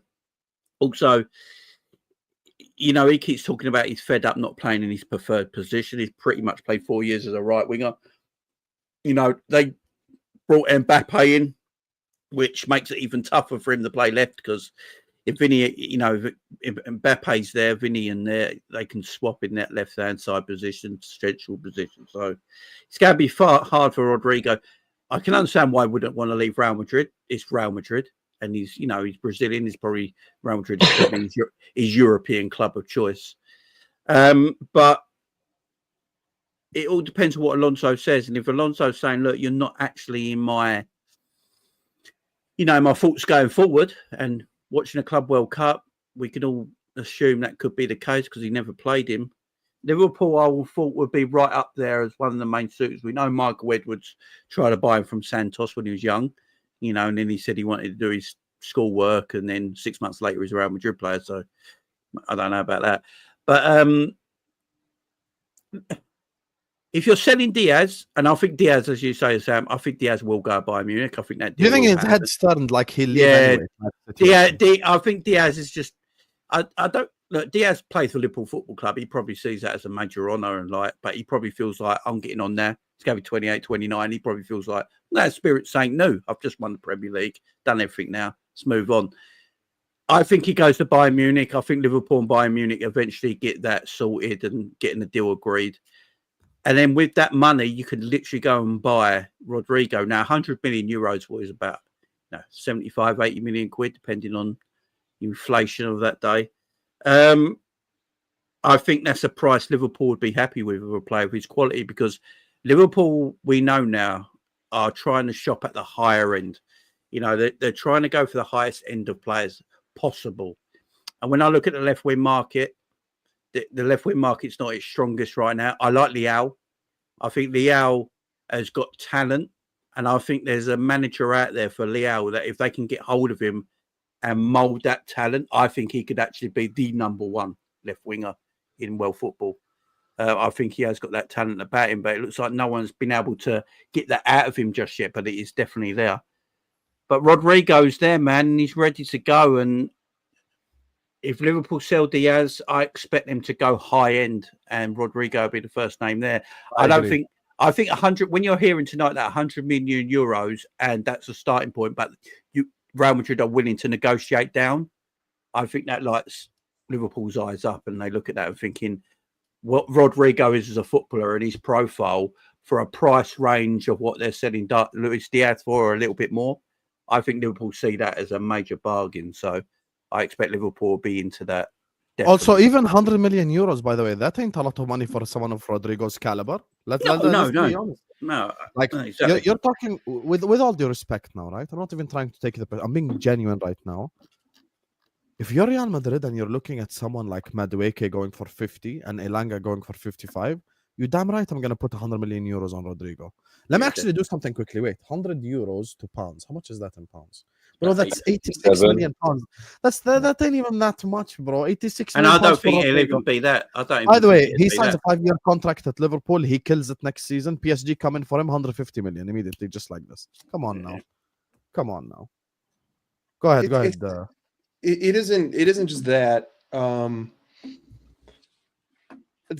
also, you know, he keeps talking about he's fed up not playing in his preferred position. He's pretty much played 4 years as a right winger. You know, they brought Mbappe in, which makes it even tougher for him to play left because if Vinny, you know, if Mbappe's there, Vinny and there, they can swap in that left-hand side position, central position. So it's going to be hard for Rodrygo. I can understand why he wouldn't want to leave Real Madrid. It's Real Madrid. And he's, you know, he's Brazilian. He's probably Real Madrid is probably his European club of choice. But it all depends on what Alonso says. And if Alonso's saying, "Look, you're not actually in my, you know, my thoughts going forward," and watching a Club World Cup, we can all assume that could be the case because he never played him. Liverpool, I thought, would be right up there as one of the main suitors. We know Michael Edwards tried to buy him from Santos when he was young. You know, and then he said he wanted to do his schoolwork, and then 6 months later he's a Real Madrid player. So I don't know about that. But if you're selling Diaz, and I think Diaz, as you say, Sam, I think Diaz will go by Munich. I think that. Do you think his head's turned like he'll leave anyway? I think Diaz is just. I don't look. Diaz plays for Liverpool Football Club. He probably sees that as a major honour and like, but he probably feels like I'm getting on there. It's going to be 28, 29. He probably feels like that spirit's saying, no, I've just won the Premier League, done everything now. Let's move on. I think he goes to Bayern Munich. I think Liverpool and Bayern Munich eventually get that sorted and getting the deal agreed. And then with that money, you could literally go and buy Rodrygo. Now, 100 million euros was about 75, 80 million quid, depending on inflation of that day. I think that's a price Liverpool would be happy with a player of his quality because Liverpool, we know now, are trying to shop at the higher end. You know, they're trying to go for the highest end of players possible. And when I look at the left-wing market, the left-wing market's not its strongest right now. I like Leao. I think Leao has got talent. And I think there's a manager out there for Leao that if they can get hold of him and mould that talent, I think he could actually be the number one left-winger in world football. I think he has got that talent about him, but it looks like no one's been able to get that out of him just yet, but it is definitely there. But Rodrygo's there, man, and he's ready to go. And if Liverpool sell Diaz, I expect them to go high end, and Rodrygo will be the first name there. I think 100, when you're hearing tonight that 100 million euros, and that's a starting point, but Real Madrid are willing to negotiate down, I think that lights Liverpool's eyes up, and they look at that and thinking, what Rodrygo is as a footballer and his profile for a price range of what they're selling Luis Diaz for or a little bit more, I think Liverpool see that as a major bargain. So I expect Liverpool will be into that. Definitely. Also, even 100 million euros, by the way, that ain't a lot of money for someone of Rodrygo's caliber. Let's be honest. No, like exactly. you're talking with all due respect now, right? I'm not even trying to take I'm being genuine right now. if you're Real Madrid and you're looking at someone like Madueke going for 50 and Elanga going for 55, you're damn right I'm going to put 100 million euros on Rodrygo. Let me actually do something quickly. Wait, 100 euros to pounds. How much is that in pounds? Bro, that's 86 million pounds. That ain't even that much, bro. 86 And million I don't pounds for think it'll Rodrygo. even be that. I don't. By the way, think he it'll be signs that. a 5-year contract at Liverpool. He kills it next season. PSG come in for him 150 million immediately, just like this. Come on now. Come on now. Go ahead. Go ahead. It isn't just that.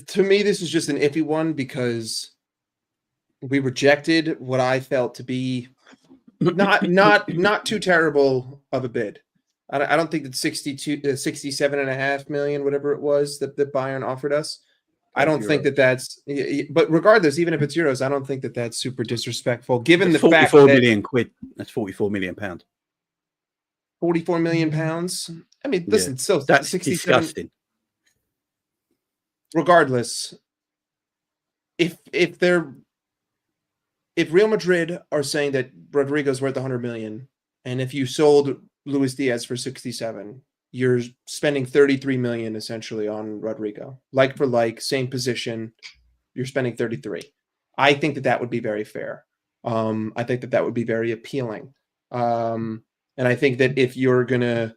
To me, this is just an iffy one because we rejected what I felt to be not too terrible of a bid. I don't think that 67.5 million, whatever it was that Bayern offered us. I don't think that that's. But regardless, even if it's euros, I don't think that that's super disrespectful. Given It's the fact 44 that million quid. That's 44 million pounds. 44 million pounds. I mean, Yeah, listen, still That's 67. disgusting. Regardless, if Real Madrid are saying that Rodrygo's worth 100 million, and if you sold Luis Diaz for 67, you're spending 33 million essentially on Rodrygo. Like for like, same position, you're spending 33. I think that would be very fair. I think that would be very appealing. And I think that if you're gonna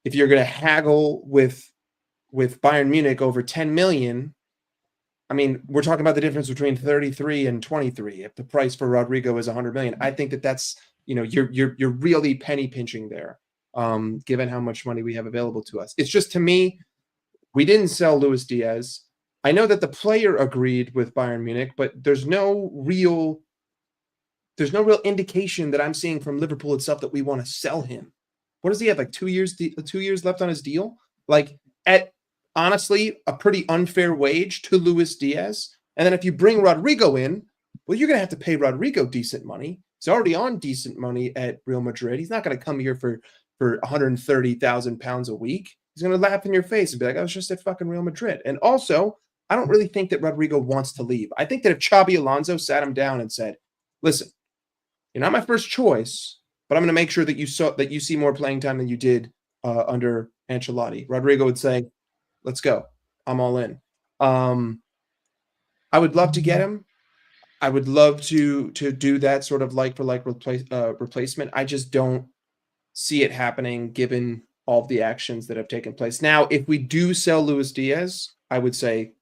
haggle with Bayern Munich over 10 million, I mean, we're talking about the difference between 33 and 23. If the price for Rodrygo is 100 million, I think that that's, you're really penny pinching there, given how much money we have available to us. It's just, to me, we didn't sell Luis Diaz. I know that the player agreed with Bayern Munich, but there's no real indication that I'm seeing from Liverpool itself that we want to sell him. What does he have? Like 2 years left on his deal? Like, at honestly a pretty unfair wage to Luis Diaz. And then if you bring Rodrygo in, well, you're going to have to pay Rodrygo decent money. He's already on decent money at Real Madrid. He's not going to come here for 130,000 pounds a week. He's going to laugh in your face and be like, I was just at fucking Real Madrid. And also, I don't really think that Rodrygo wants to leave. I think that if Xabi Alonso sat him down and said, listen, you're not my first choice, but I'm going to make sure that you see more playing time than you did under Ancelotti. Rodrygo would say, let's go. I'm all in. I would love to get him. I would love to do that sort of like for like replacement. I just don't see it happening given all of the actions that have taken place. Now, if we do sell Luis Diaz, I would say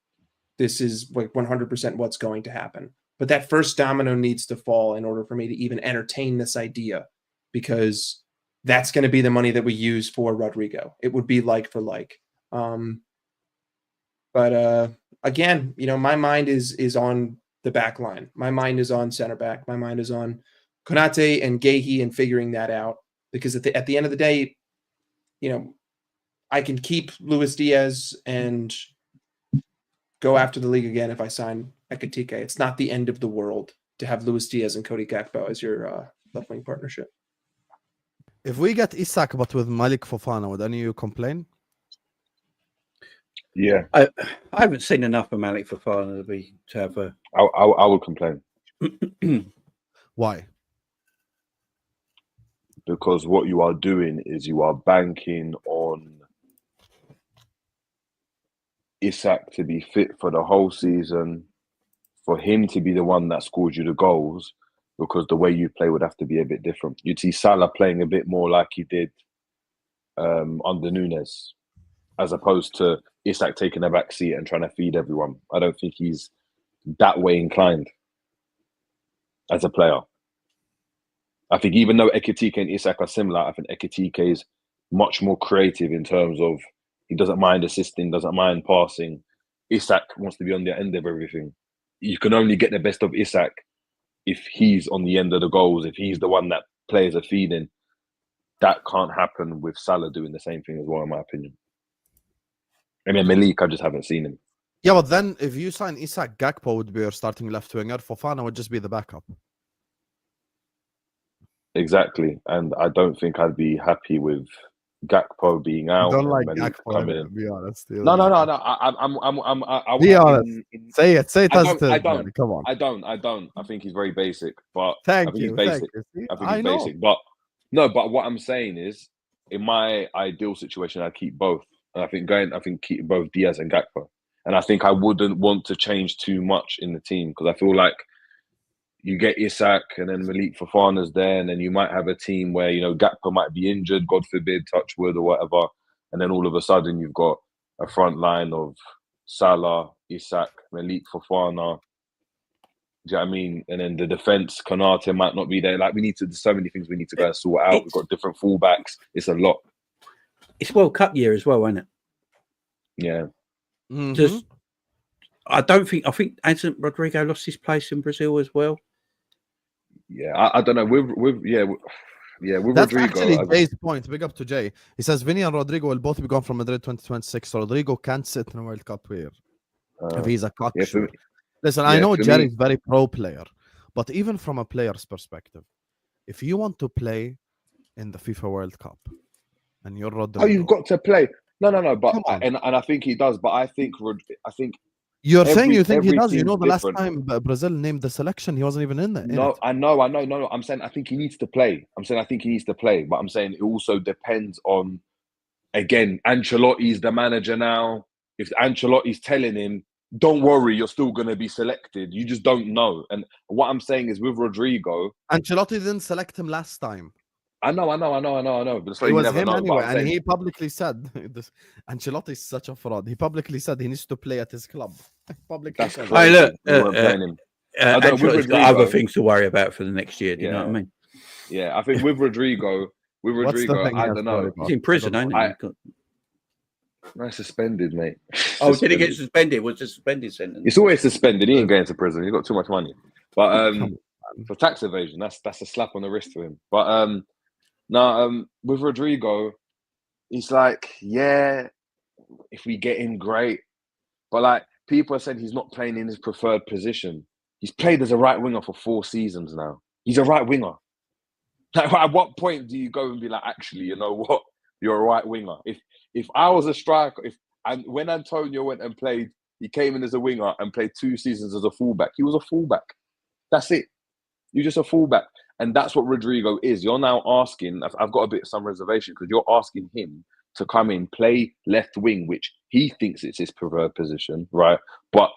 this is like 100% what's going to happen. But that first domino needs to fall in order for me to even entertain this idea, because that's going to be the money that we use for Rodrygo. It would be like for like. But again, my mind is on the back line. My mind is on center back. My mind is on Konate and Guehi and figuring that out. Because at the end of the day, I can keep Luis Diaz and go after the league again if I sign Ekitike. It's not the end of the world to have Luis Diaz and Cody Gakpo as your left wing partnership. If we get Isak but with Malik Fofana, would any of you complain? Yeah, I haven't seen enough of Malik Fofana to have a. I would complain. Why? Because what you are doing is you are banking on Isak to be fit for the whole season, for him to be the one that scores you the goals, because the way you play would have to be a bit different. You'd see Salah playing a bit more like he did under Nunes, as opposed to Isak taking a back seat and trying to feed everyone. I don't think he's that way inclined as a player. I think even though Ekitike and Isak are similar, I think Ekitike is much more creative in terms of he doesn't mind assisting, doesn't mind passing. Isak wants to be on the end of everything. You can only get the best of Isak if he's on the end of the goals, if he's the one that players are feeding. That can't happen with Salah doing the same thing as well, in my opinion. I mean, Malik, I just haven't seen him. Yeah, but then if you sign Isak, Gakpo would be your starting left winger. Fofana would just be the backup. Exactly. And I don't think I'd be happy with Gakpo being out. You don't like Malik Gakpo, coming to in. be honest. No. Be honest. Say it as it I is, don't. man. Come on. I don't. I think he's very basic, but Thank I think you. he's basic. Thank you. See, I think I he's know. basic, but no. But what I'm saying is, in my ideal situation, I'd keep both. And I think keep both Diaz and Gakpo. And I think I wouldn't want to change too much in the team because I feel like you get Isak and then Malik Fofana's there, and then you might have a team where, you know, Gakpo might be injured, God forbid, touch wood or whatever. And then all of a sudden you've got a front line of Salah, Isak, Malik Fofana. Do you know what I mean? And then the defense, Konate might not be there. Like, there's so many things we need to go and sort out. We've got different fullbacks. It's a lot. It's World Cup year as well, isn't it? Yeah. Mhm. Just, I think hasn't Rodrygo lost his place in Brazil as well? Yeah, I don't know. With That's Rodrygo, actually Jay's point. Big up to Jay. He says Vinny and Rodrygo will both be gone from Madrid 2026. So Rodrygo can't sit in a World Cup here if he's a cocksure. Listen, I know Jerry's very pro player, but even from a player's perspective, if you want to play in the FIFA World Cup and you're Rodrygo, you've got to play. No. But Come on. and I think he does. But I think you're saying you think he every does. You team's know, the last different. time Brazil named the selection, he wasn't even in there. No, I know. No, I'm saying I think he needs to play. But I'm saying it also depends on, again, Ancelotti's the manager now. If Ancelotti's telling him, don't worry, you're still going to be selected, you just don't know. And what I'm saying is with Rodrygo, Ancelotti didn't select him last time. I know. But it's like It you was never him know. anyway, But I'm and saying, he publicly said, Ancelotti is such a fraud. He publicly said he needs to play at his club. Publicly that's said crazy. Hey, look, We weren't playing him. I don't know, with Ancelotti's got other Rodrygo- things to worry about for the next year. Do you know what I mean? Yeah, I think with Rodrygo, What's the thing he I has don't to worry know. about? He's in prison, I ain't don't he? No, suspended, mate. Oh, did he get suspended? Was a suspended sentence? It's always suspended. He ain't going to prison. He's got too much money. But Come on. for tax evasion, that's a slap on the wrist to him. But with Rodrygo, he's like, yeah, if we get him, great. But like, people are saying he's not playing in his preferred position. He's played as a right winger for 4 seasons now. He's a right winger. Like, at what point do you go and be like, actually, you know what? You're a right winger. If I was a striker, when Antonio went and played, he came in as a winger and played 2 seasons as a fullback. He was a fullback. That's it. You're just a fullback. And that's what Rodrygo is. You're now asking, I've got some reservation because you're asking him to come in, play left wing, which he thinks it's his preferred position, right? But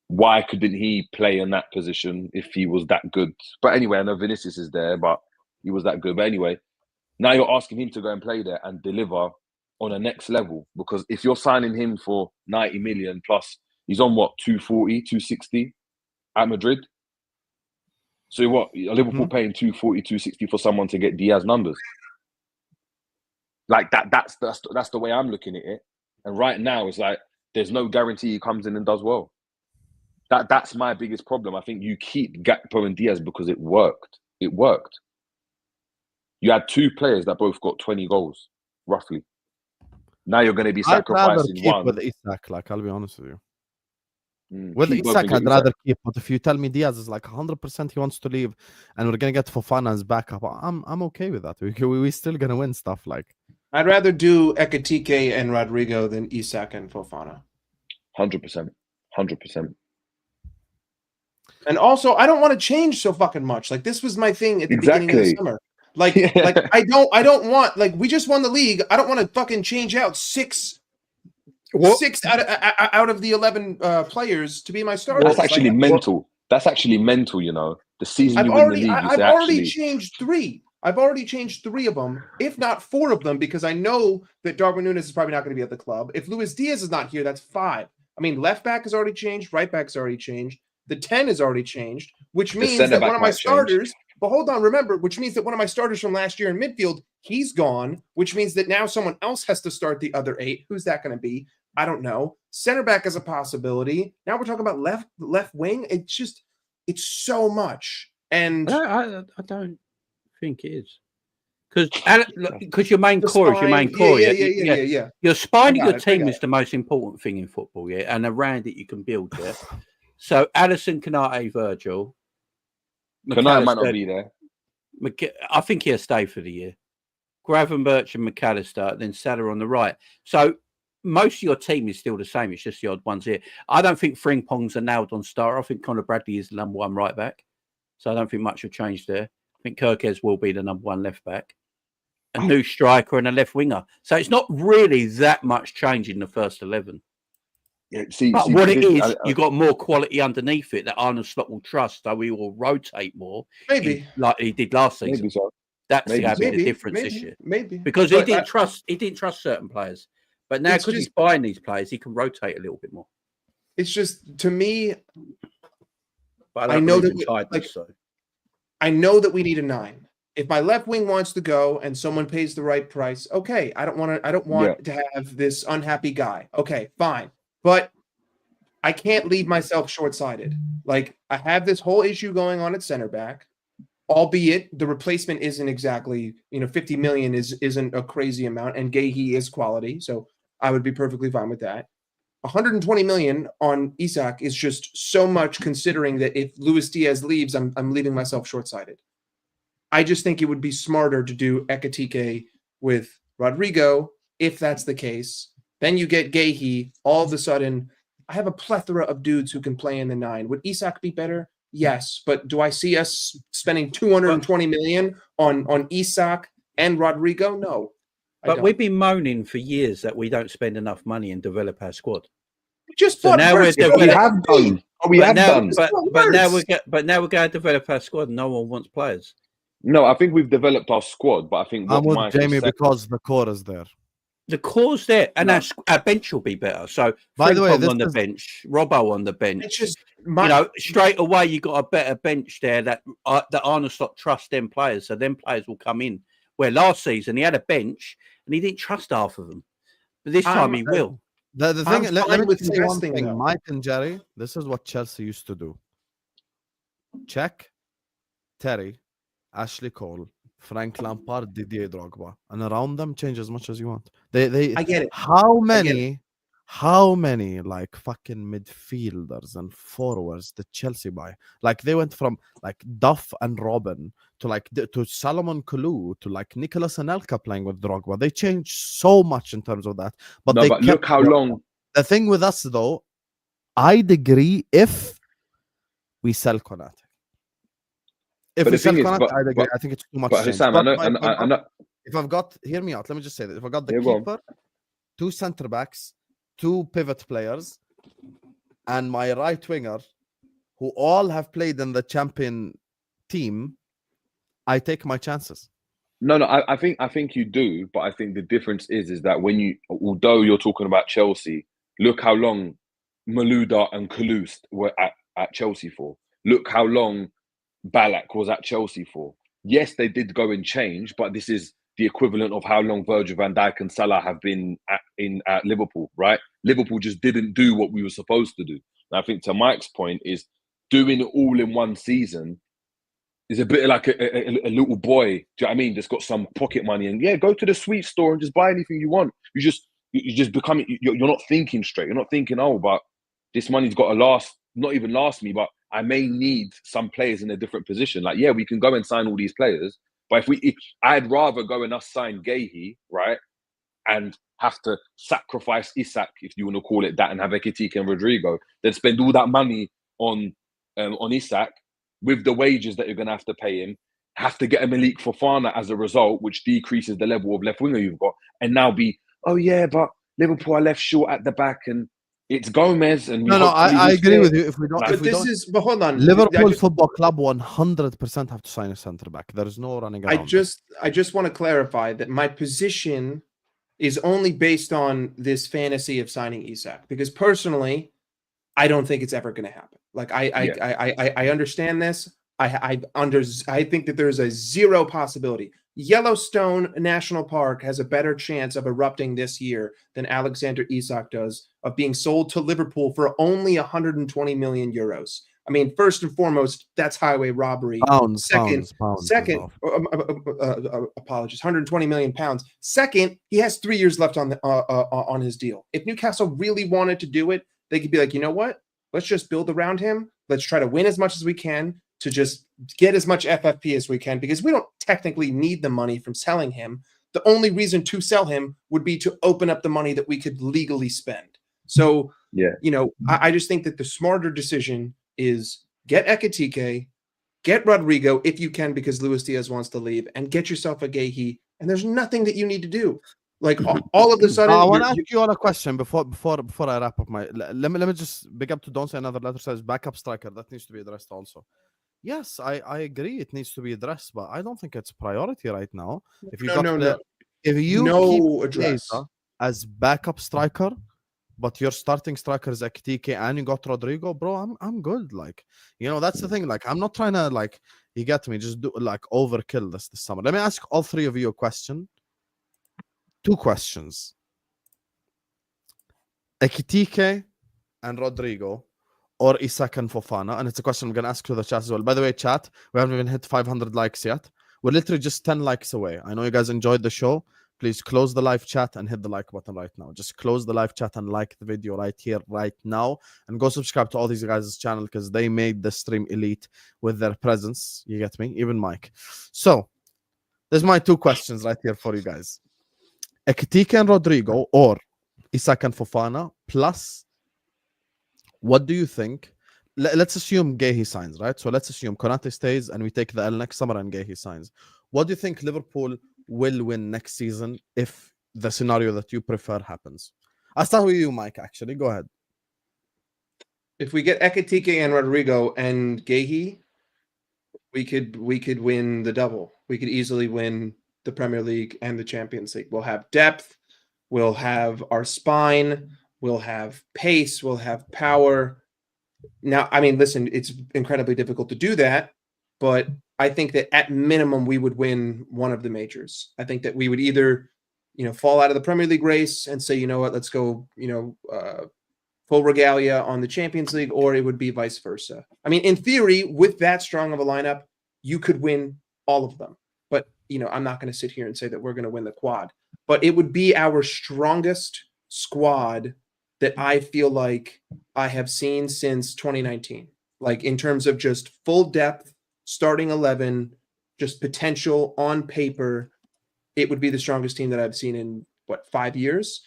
why couldn't he play in that position if he was that good? But anyway, I know Vinicius is there, but he was that good. But anyway, now you're asking him to go and play there and deliver on a next level, because if you're signing him for 90 million plus, he's on what, 240, 260 at Madrid? So what, are Liverpool paying 240, 260 for someone to get Diaz numbers? Like that's the way I'm looking at it. And right now it's like there's no guarantee he comes in and does well. That's my biggest problem. I think you keep Gakpo and Diaz because it worked. It worked. You had 2 players that both got 20 goals, roughly. Now you're going to be sacrificing keep one. with Isak, like, I'll be honest with you. Keep With both Isak, and get I'd rather keep. But if you tell me Diaz is like 100% he wants to leave, and we're gonna get Fofana as backup, I'm okay with that. We still gonna win stuff. Like, I'd rather do Ekitike and Rodrygo than Isak and Fofana. 100%. And also, I don't want to change so fucking much. Like, this was my thing at the beginning of the summer. Like, like I don't want, like, we just won the league. I don't want to fucking change out six out of the 11 players to be my starters. That's actually mental. That's actually mental, you know. The season you win the league, I've already changed 3. I've already changed 3 of them, if not 4 of them, because I know that Darwin Núñez is probably not going to be at the club. If Luis Diaz is not here, that's 5. I mean, left back has already changed, right back's already changed, the 10 is already changed, which means that one of my starters. But hold on, remember, which means that one of my starters from last year in midfield, he's gone, which means that now someone else has to start the other 8. Who's that going to be? I don't know. Center back is a possibility. Now we're talking about left wing. It's so much. And I don't think it is. Because your main core is your main core. Yeah. Your spine of your team is the most important thing in football, yeah, and around it you can build, yeah. So Alisson, Konate, Virgil. Konate might not be there. I think he'll stay for the year. Gravenberch and McAllister, then Salah on the right. So most of your team is still the same. It's just the odd ones here. I don't think Frimpong's a nailed-on starter. I think Conor Bradley is the number 1 right back. So I don't think much will change there. I think Kirkes will be the number 1 left back. a new striker and a left winger. So it's not really that much change in the first 11. Yeah, But what it is, you got more quality underneath it that Arne Slot will trust, so he will rotate more, Maybe. like he did last season. Maybe so. That's Maybe going to so. be the difference this year. Maybe Because But he didn't trust certain players. But now It's because he's just- buying these players, he can rotate a little bit more. It's just, to me, But I know believe that in tiredness, like- so. I know that we need a 9. If my left wing wants to go and someone pays the right price, okay. I don't want to have this unhappy guy. Okay, fine. But I can't leave myself short-sighted. Like, I have this whole issue going on at center back, albeit the replacement isn't exactly, 50 million isn't a crazy amount, and Gahey is quality, so I would be perfectly fine with that. 120 million on Isak is just so much, considering that if Luis Diaz leaves, I'm leaving myself short-sighted. I just think it would be smarter to do Ekitike with Rodrygo, if that's the case. Then you get Gahey. All of a sudden, I have a plethora of dudes who can play in the 9. Would Isak be better? Yes, but do I see us spending 220 million on Isak and Rodrygo? No. But we've been moaning for years that we don't spend enough money and develop our squad. Just So now we're We have done. We have done. But now we're going to develop our squad. No one wants players. No, I think we've developed our squad, but I think what I'm with Mike is Jamie saying- because the core is there. The core's there, and No. our bench will be better. So, By the way, Frimpong this on the is- bench, Robbo on the bench. It's just Straight away you got a better bench there that Arne Slot trusts them players, so them players will come in. Where last season he had a bench and he didn't trust half of them, but this time he will. The I'm thing, let fine me with tell you one testing, thing, though. Mike and Jerry, this is what Chelsea used to do. Check, Terry, Ashley Cole, Frank Lampard, Didier Drogba, and around them change as much as you want. They I get it. how I get it. many like fucking midfielders and forwards did Chelsea buy? Like they went from like Duff and Robin to to Salomon Kalou to like Nicolas Anelka playing with Drogba. They changed so much in terms of that. But No, they but kept look how Drogba. long. The thing with us though, I'd agree if we sell Konate. If But we the sell thing is, Konate, I'd agree. I think it's too much. But change. Sam, But I know. if I've got, hear me out. Let me just say that if I got the Yeah, go on. keeper, 2 centre backs, 2 pivot players, and my right winger, who all have played in the champion team, I take my chances. No, I think you do, but I think the difference is that although you're talking about Chelsea, look how long Malouda and Kalou were at Chelsea for. Look how long Ballack was at Chelsea for. Yes, they did go and change, but this is the equivalent of how long Virgil van Dijk and Salah have been at Liverpool, right? Liverpool just didn't do what we were supposed to do. And I think to Mike's point is doing it all in one season is a bit like a little boy, do you know what I mean? Just got some pocket money and go to the sweet store and just buy anything you want. You just become, you're not thinking straight. You're not thinking, oh, but this money's got to not even last me, but I may need some players in a different position. Like, we can go and sign all these players, but I'd rather go and us sign Gahey, right? And have to sacrifice Isak, if you want to call it that, and have Ekitike and Rodrygo, than spend all that money on Isak with the wages that you're going to have to pay him, have to get a Malik Fofana as a result, which decreases the level of left winger you've got, and now be, but Liverpool are left short at the back and it's Gomez. And I agree with you. If we don't, But hold on. Liverpool Football Club 100% have to sign a centre back. There's no running around. I just want to clarify that my position is only based on this fantasy of signing Isak, because personally, I don't think it's ever going to happen. Like I understand this. I think that there's a 0 possibility. Yellowstone National Park has a better chance of erupting this year than Alexander Isak does of being sold to Liverpool for only 120 million euros. I mean, first and foremost, that's highway robbery. Pounds. Second, apologies, 120 million pounds. Second, he has 3 years left on his deal. If Newcastle really wanted to do it, they could be like, you know what? Let's just build around him. Let's try to win as much as we can to just get as much FFP as we can, because we don't technically need the money from selling him. The only reason to sell him would be to open up the money that we could legally spend. So, I just think that the smarter decision is get Ekitike, get Rodrygo if you can, because Luis Diaz wants to leave, and get yourself a Gahey and there's nothing that you need to do. Like all of a sudden, I want to you're- ask you all a question before I wrap up my. Let me just big up to Don't Say Another Letter says backup striker that needs to be addressed also. Yes, I agree it needs to be addressed, but I don't think it's priority right now. If you no. if you No keep address. Chiesa as backup striker, but your starting striker is Ekitike and you got Rodrygo, bro, I'm good. Like, you know, that's the thing. Like, I'm not trying to like you get me, just do like overkill this summer. Let me ask all three of you a question. 2 questions. Ekitike and Rodrygo or Isak and Fofana? And it's a question I'm going to ask to the chat as well. By the way, chat, we haven't even hit 500 likes yet. We're literally just 10 likes away. I know you guys enjoyed the show. Please close the live chat and hit the like button right now. Just close the live chat and like the video right here, right now. And go subscribe to all these guys' channel because they made the stream elite with their presence. You get me? Even Mike. So, there's my 2 questions right here for you guys. Ekitike and Rodrygo or Isak and Fofana, plus what do you think? Let's assume Gehi signs, right? So let's assume Konate stays and we take the L next summer and Gehi signs. What do you think Liverpool will win next season if the scenario that you prefer happens? I'll start with you, Mike, actually. Go ahead. If we get Ekitike and Rodrygo and Gehi, we could win the double. We could easily win the Premier League and the Champions League. We'll have depth, we'll have our spine, we'll have pace, we'll have power. Now, I mean, listen, it's incredibly difficult to do that, but I think that at minimum we would win one of the majors. I think that we would either, fall out of the Premier League race and say, you know what, let's go, full regalia on the Champions League, or it would be vice versa. I mean, in theory, with that strong of a lineup, you could win all of them. But, I'm not going to sit here and say that we're going to win the quad. But it would be our strongest squad that I feel like I have seen since 2019. Like in terms of just full depth, starting 11, just potential on paper, it would be the strongest team that I've seen in, 5 years,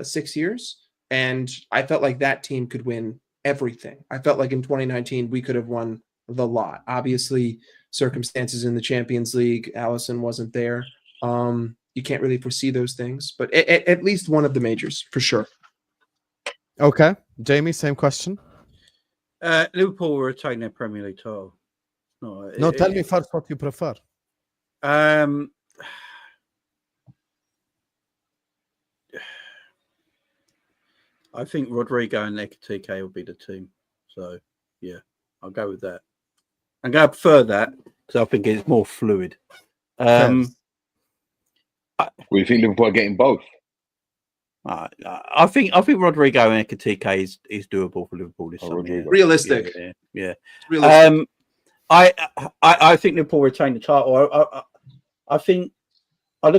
6 years? And I felt like that team could win everything. I felt like in 2019, we could have won the lot. Obviously, circumstances in the Champions League, Allison wasn't there. You can't really foresee those things, but at least one of the majors for sure. Okay. Jamie, same question. Liverpool will retain their Premier League title. No, tell me first what you prefer. I think Rodrygo and Ekitike will be the team. So, yeah, I'll go with that. I'm going to prefer that because I think it's more fluid. Well, you think Liverpool are getting both? I think Rodrygo and Ekitike is doable for Liverpool this summer. Yeah. Realistic. Yeah. Realistic. I think Liverpool retain the title. I think I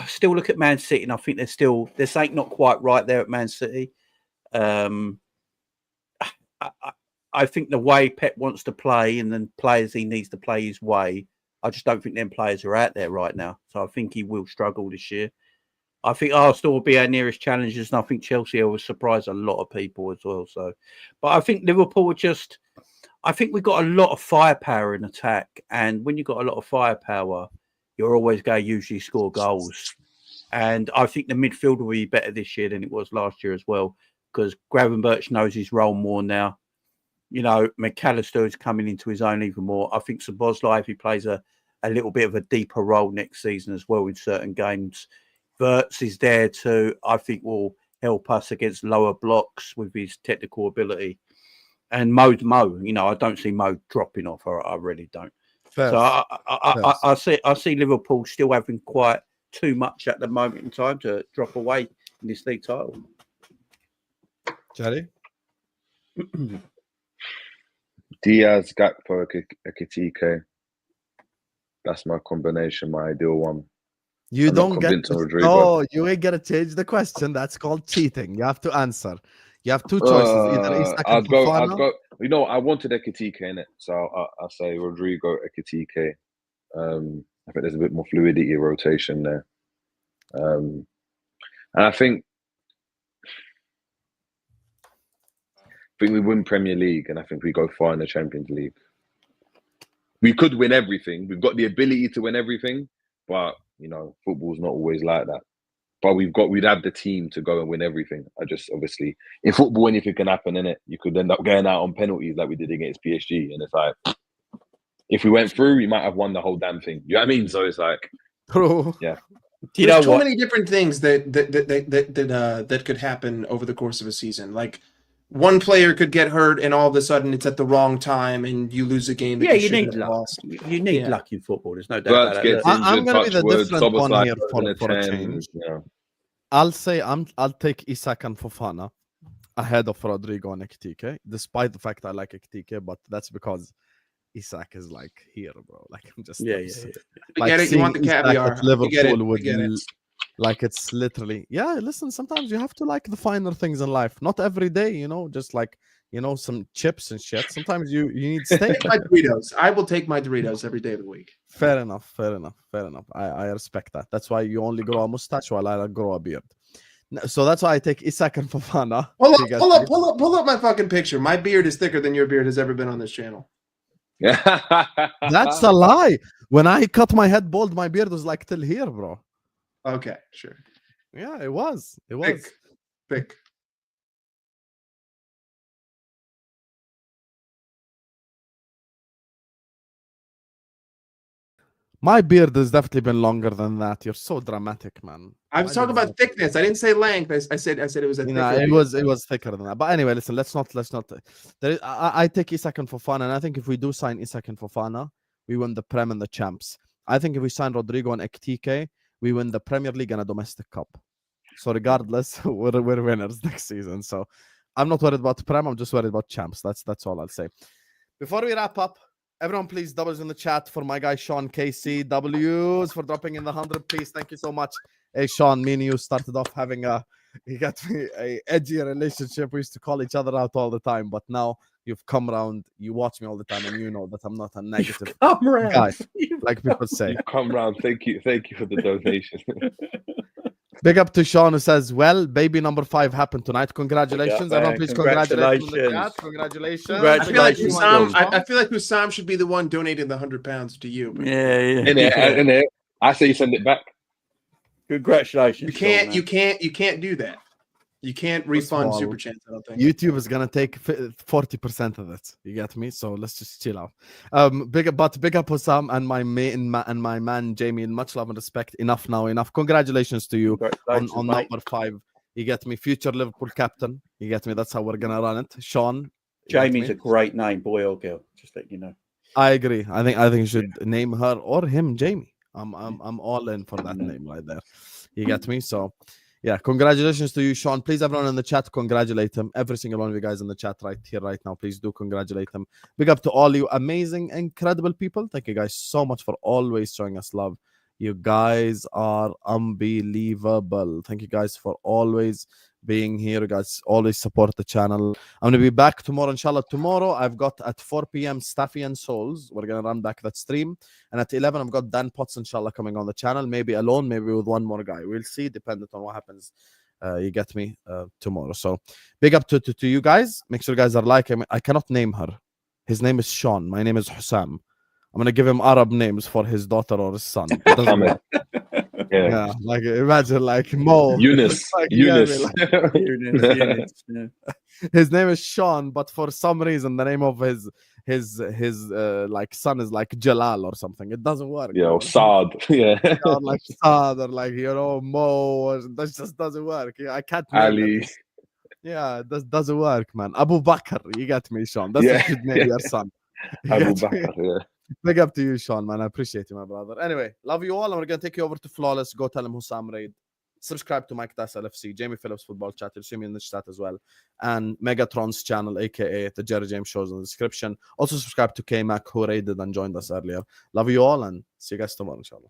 still look at Man City, and I think there's something not quite right there at Man City. I think the way Pep wants to play and then players he needs to play his way, I just don't think them players are out there right now. So I think he will struggle this year. I think Arsenal will be our nearest challengers, and I think Chelsea will surprise a lot of people as well. So, but I think Liverpool I think we've got a lot of firepower in attack, and when you've got a lot of firepower, you're always going to usually score goals. And I think the midfield will be better this year than it was last year as well, because Gravenberch knows his role more now. McAllister is coming into his own even more. I think Szoboszlai, if he plays a little bit of a deeper role next season as well in certain games. Wirtz is there too. I think will help us against lower blocks with his technical ability. And Mo, I don't see Mo dropping off. I really don't. Fair. So I see Liverpool still having quite too much at the moment in time to drop away in this league title. Jerry? Diaz, Gakpo, Ekitike. That's my combination, my ideal one. You I'm not don't get convinced on Rodrygo. No, you ain't gonna change the question. That's called cheating. You have to answer. You have 2 choices. Either Isak and I'd Fofana. go. I wanted Ekitike in it, so I'll say Rodrygo, Ekitike. I think there's a bit more fluidity, rotation there, and I think we win Premier League, and I think we go far in the Champions League. We could win everything. We've got the ability to win everything, but You know, football's not always like that. But we'd have the team to go and win everything. I just obviously in football anything can happen, innit? You could end up going out on penalties like we did against PSG, and it's like if we went through, we might have won the whole damn thing. You know what I mean? So it's like, True. yeah. Do you There's know too what? many different things that could happen over the course of a season. Like one player could get hurt, and all of a sudden it's at the wrong time, and you lose a game that Yeah, you you should need have luck. lost. You need Yeah. luck in football. There's no doubt Wirtz about that. gets Look, I'm injured, gonna be touch the wood, different one Szoboszlai here gonna for a change, change. you know. I'll say I'll take Isak and Fofana ahead of Rodrygo and Ekitike, despite the fact I like Ekitike, but that's because Isak is like here, bro. Like I'm just yeah. I get it. You want the seeing Isak caviar. at I get it. Liverpool I with get it. like it's literally listen, sometimes you have to like the finer things in life. Not every day, you know, just like some chips and shit. Sometimes you need steak. My Doritos. I will take my Doritos every day of the week. Fair enough. I respect that. That's why you only grow a mustache while I grow a beard. So that's why I take Isak and Fofana. Pull up my fucking picture. My beard is thicker than your beard has ever been on this channel. That's a lie. When I cut my head bald, my beard was like till here, bro. Okay, sure. Yeah, it was. It was. Thick. My beard has definitely been longer than that. You're so dramatic, man. I was talking about thickness. I didn't say length. I said it was a thicker it beard. was thicker than that. But anyway, listen, let's not. I take Isak and Fofana, and I think if we do sign Isak and Fofana, we win the Prem and the Champs. I think if we sign Rodrygo and Ekitike, we win the Premier League and a domestic cup. So regardless, we're winners next season. So I'm not worried about Prem. I'm just worried about Champs. That's all I'll say. Before we wrap up, everyone, please doubles in the chat for my guy Sean KC. W's for dropping in the 100 piece. Thank you so much. Hey Sean, me and you started off having you got me a edgy relationship. We used to call each other out all the time, but now you've come around, you watch me all the time, and you know that I'm not a negative guy, like people say. You've come round. Thank you for the donation. Big up to Sean who says, well, baby number 5 happened tonight. Congratulations. Everyone, please congratulate him in the chat. Congratulations. I feel like Hussam should be the one donating the £100 to you. In it. I say you send it back. Congratulations. You can't do that. You can't refund Super Chance, I don't think. YouTube is gonna take 40% of it. You get me? So let's just chill out. Big up Hussam and my man Jamie. Much love and respect. Enough now. Enough. Congratulations to you on number 5. You get me? Future Liverpool captain. You get me? That's how we're gonna run it. Sean. Jamie's a great name, boy or girl. Just let you know. I agree. I think you should name her or him Jamie. I'm all in for that name right there. You get me? So yeah, congratulations to you, Sean. Please, everyone in the chat, congratulate him. Every single one of you guys in the chat right here, right now, please do congratulate him. Big up to all you amazing, incredible people. Thank you guys so much for always showing us love. You guys are unbelievable. Thank you guys for always being here. You guys always support the channel. I'm going to be back tomorrow, inshallah. Tomorrow, I've got at 4 p.m. Staffy and Souls. We're going to run back that stream. And at 11, I've got Dan Potts, inshallah, coming on the channel. Maybe alone, maybe with one more guy. We'll see, depending on what happens. You get me tomorrow. So big up to you guys. Make sure you guys are like him. I cannot name her. His name is Sean. My name is Hussam. I'm going to give him Arab names for his daughter or his son. Yeah, like imagine like Mo. Yunus. Like, Yunus. Eunice, yeah. His name is Sean, but for some reason the name of his like son is like Jalal or something. It doesn't work. Yeah, or Saad. Yeah. Or like Saad or like Mo. That just doesn't work. I can't name Ali. it. Yeah, that doesn't work, man. Abu Bakr, you get me, Sean. That's what you should name your son. Abu Bakr, yeah. Big up to you, Sean, man. I appreciate you, my brother. Anyway, love you all. And we're going to take you over to Flawless. Go tell him Hussam Raid. Subscribe to Mike Das LFC, Jamie Phillips Football Chat. You'll see me in the chat as well. And Megatron's channel, a.k.a. the Jerry James Shows in the description. Also subscribe to Kmack, who raided and joined us earlier. Love you all and see you guys tomorrow, inshallah.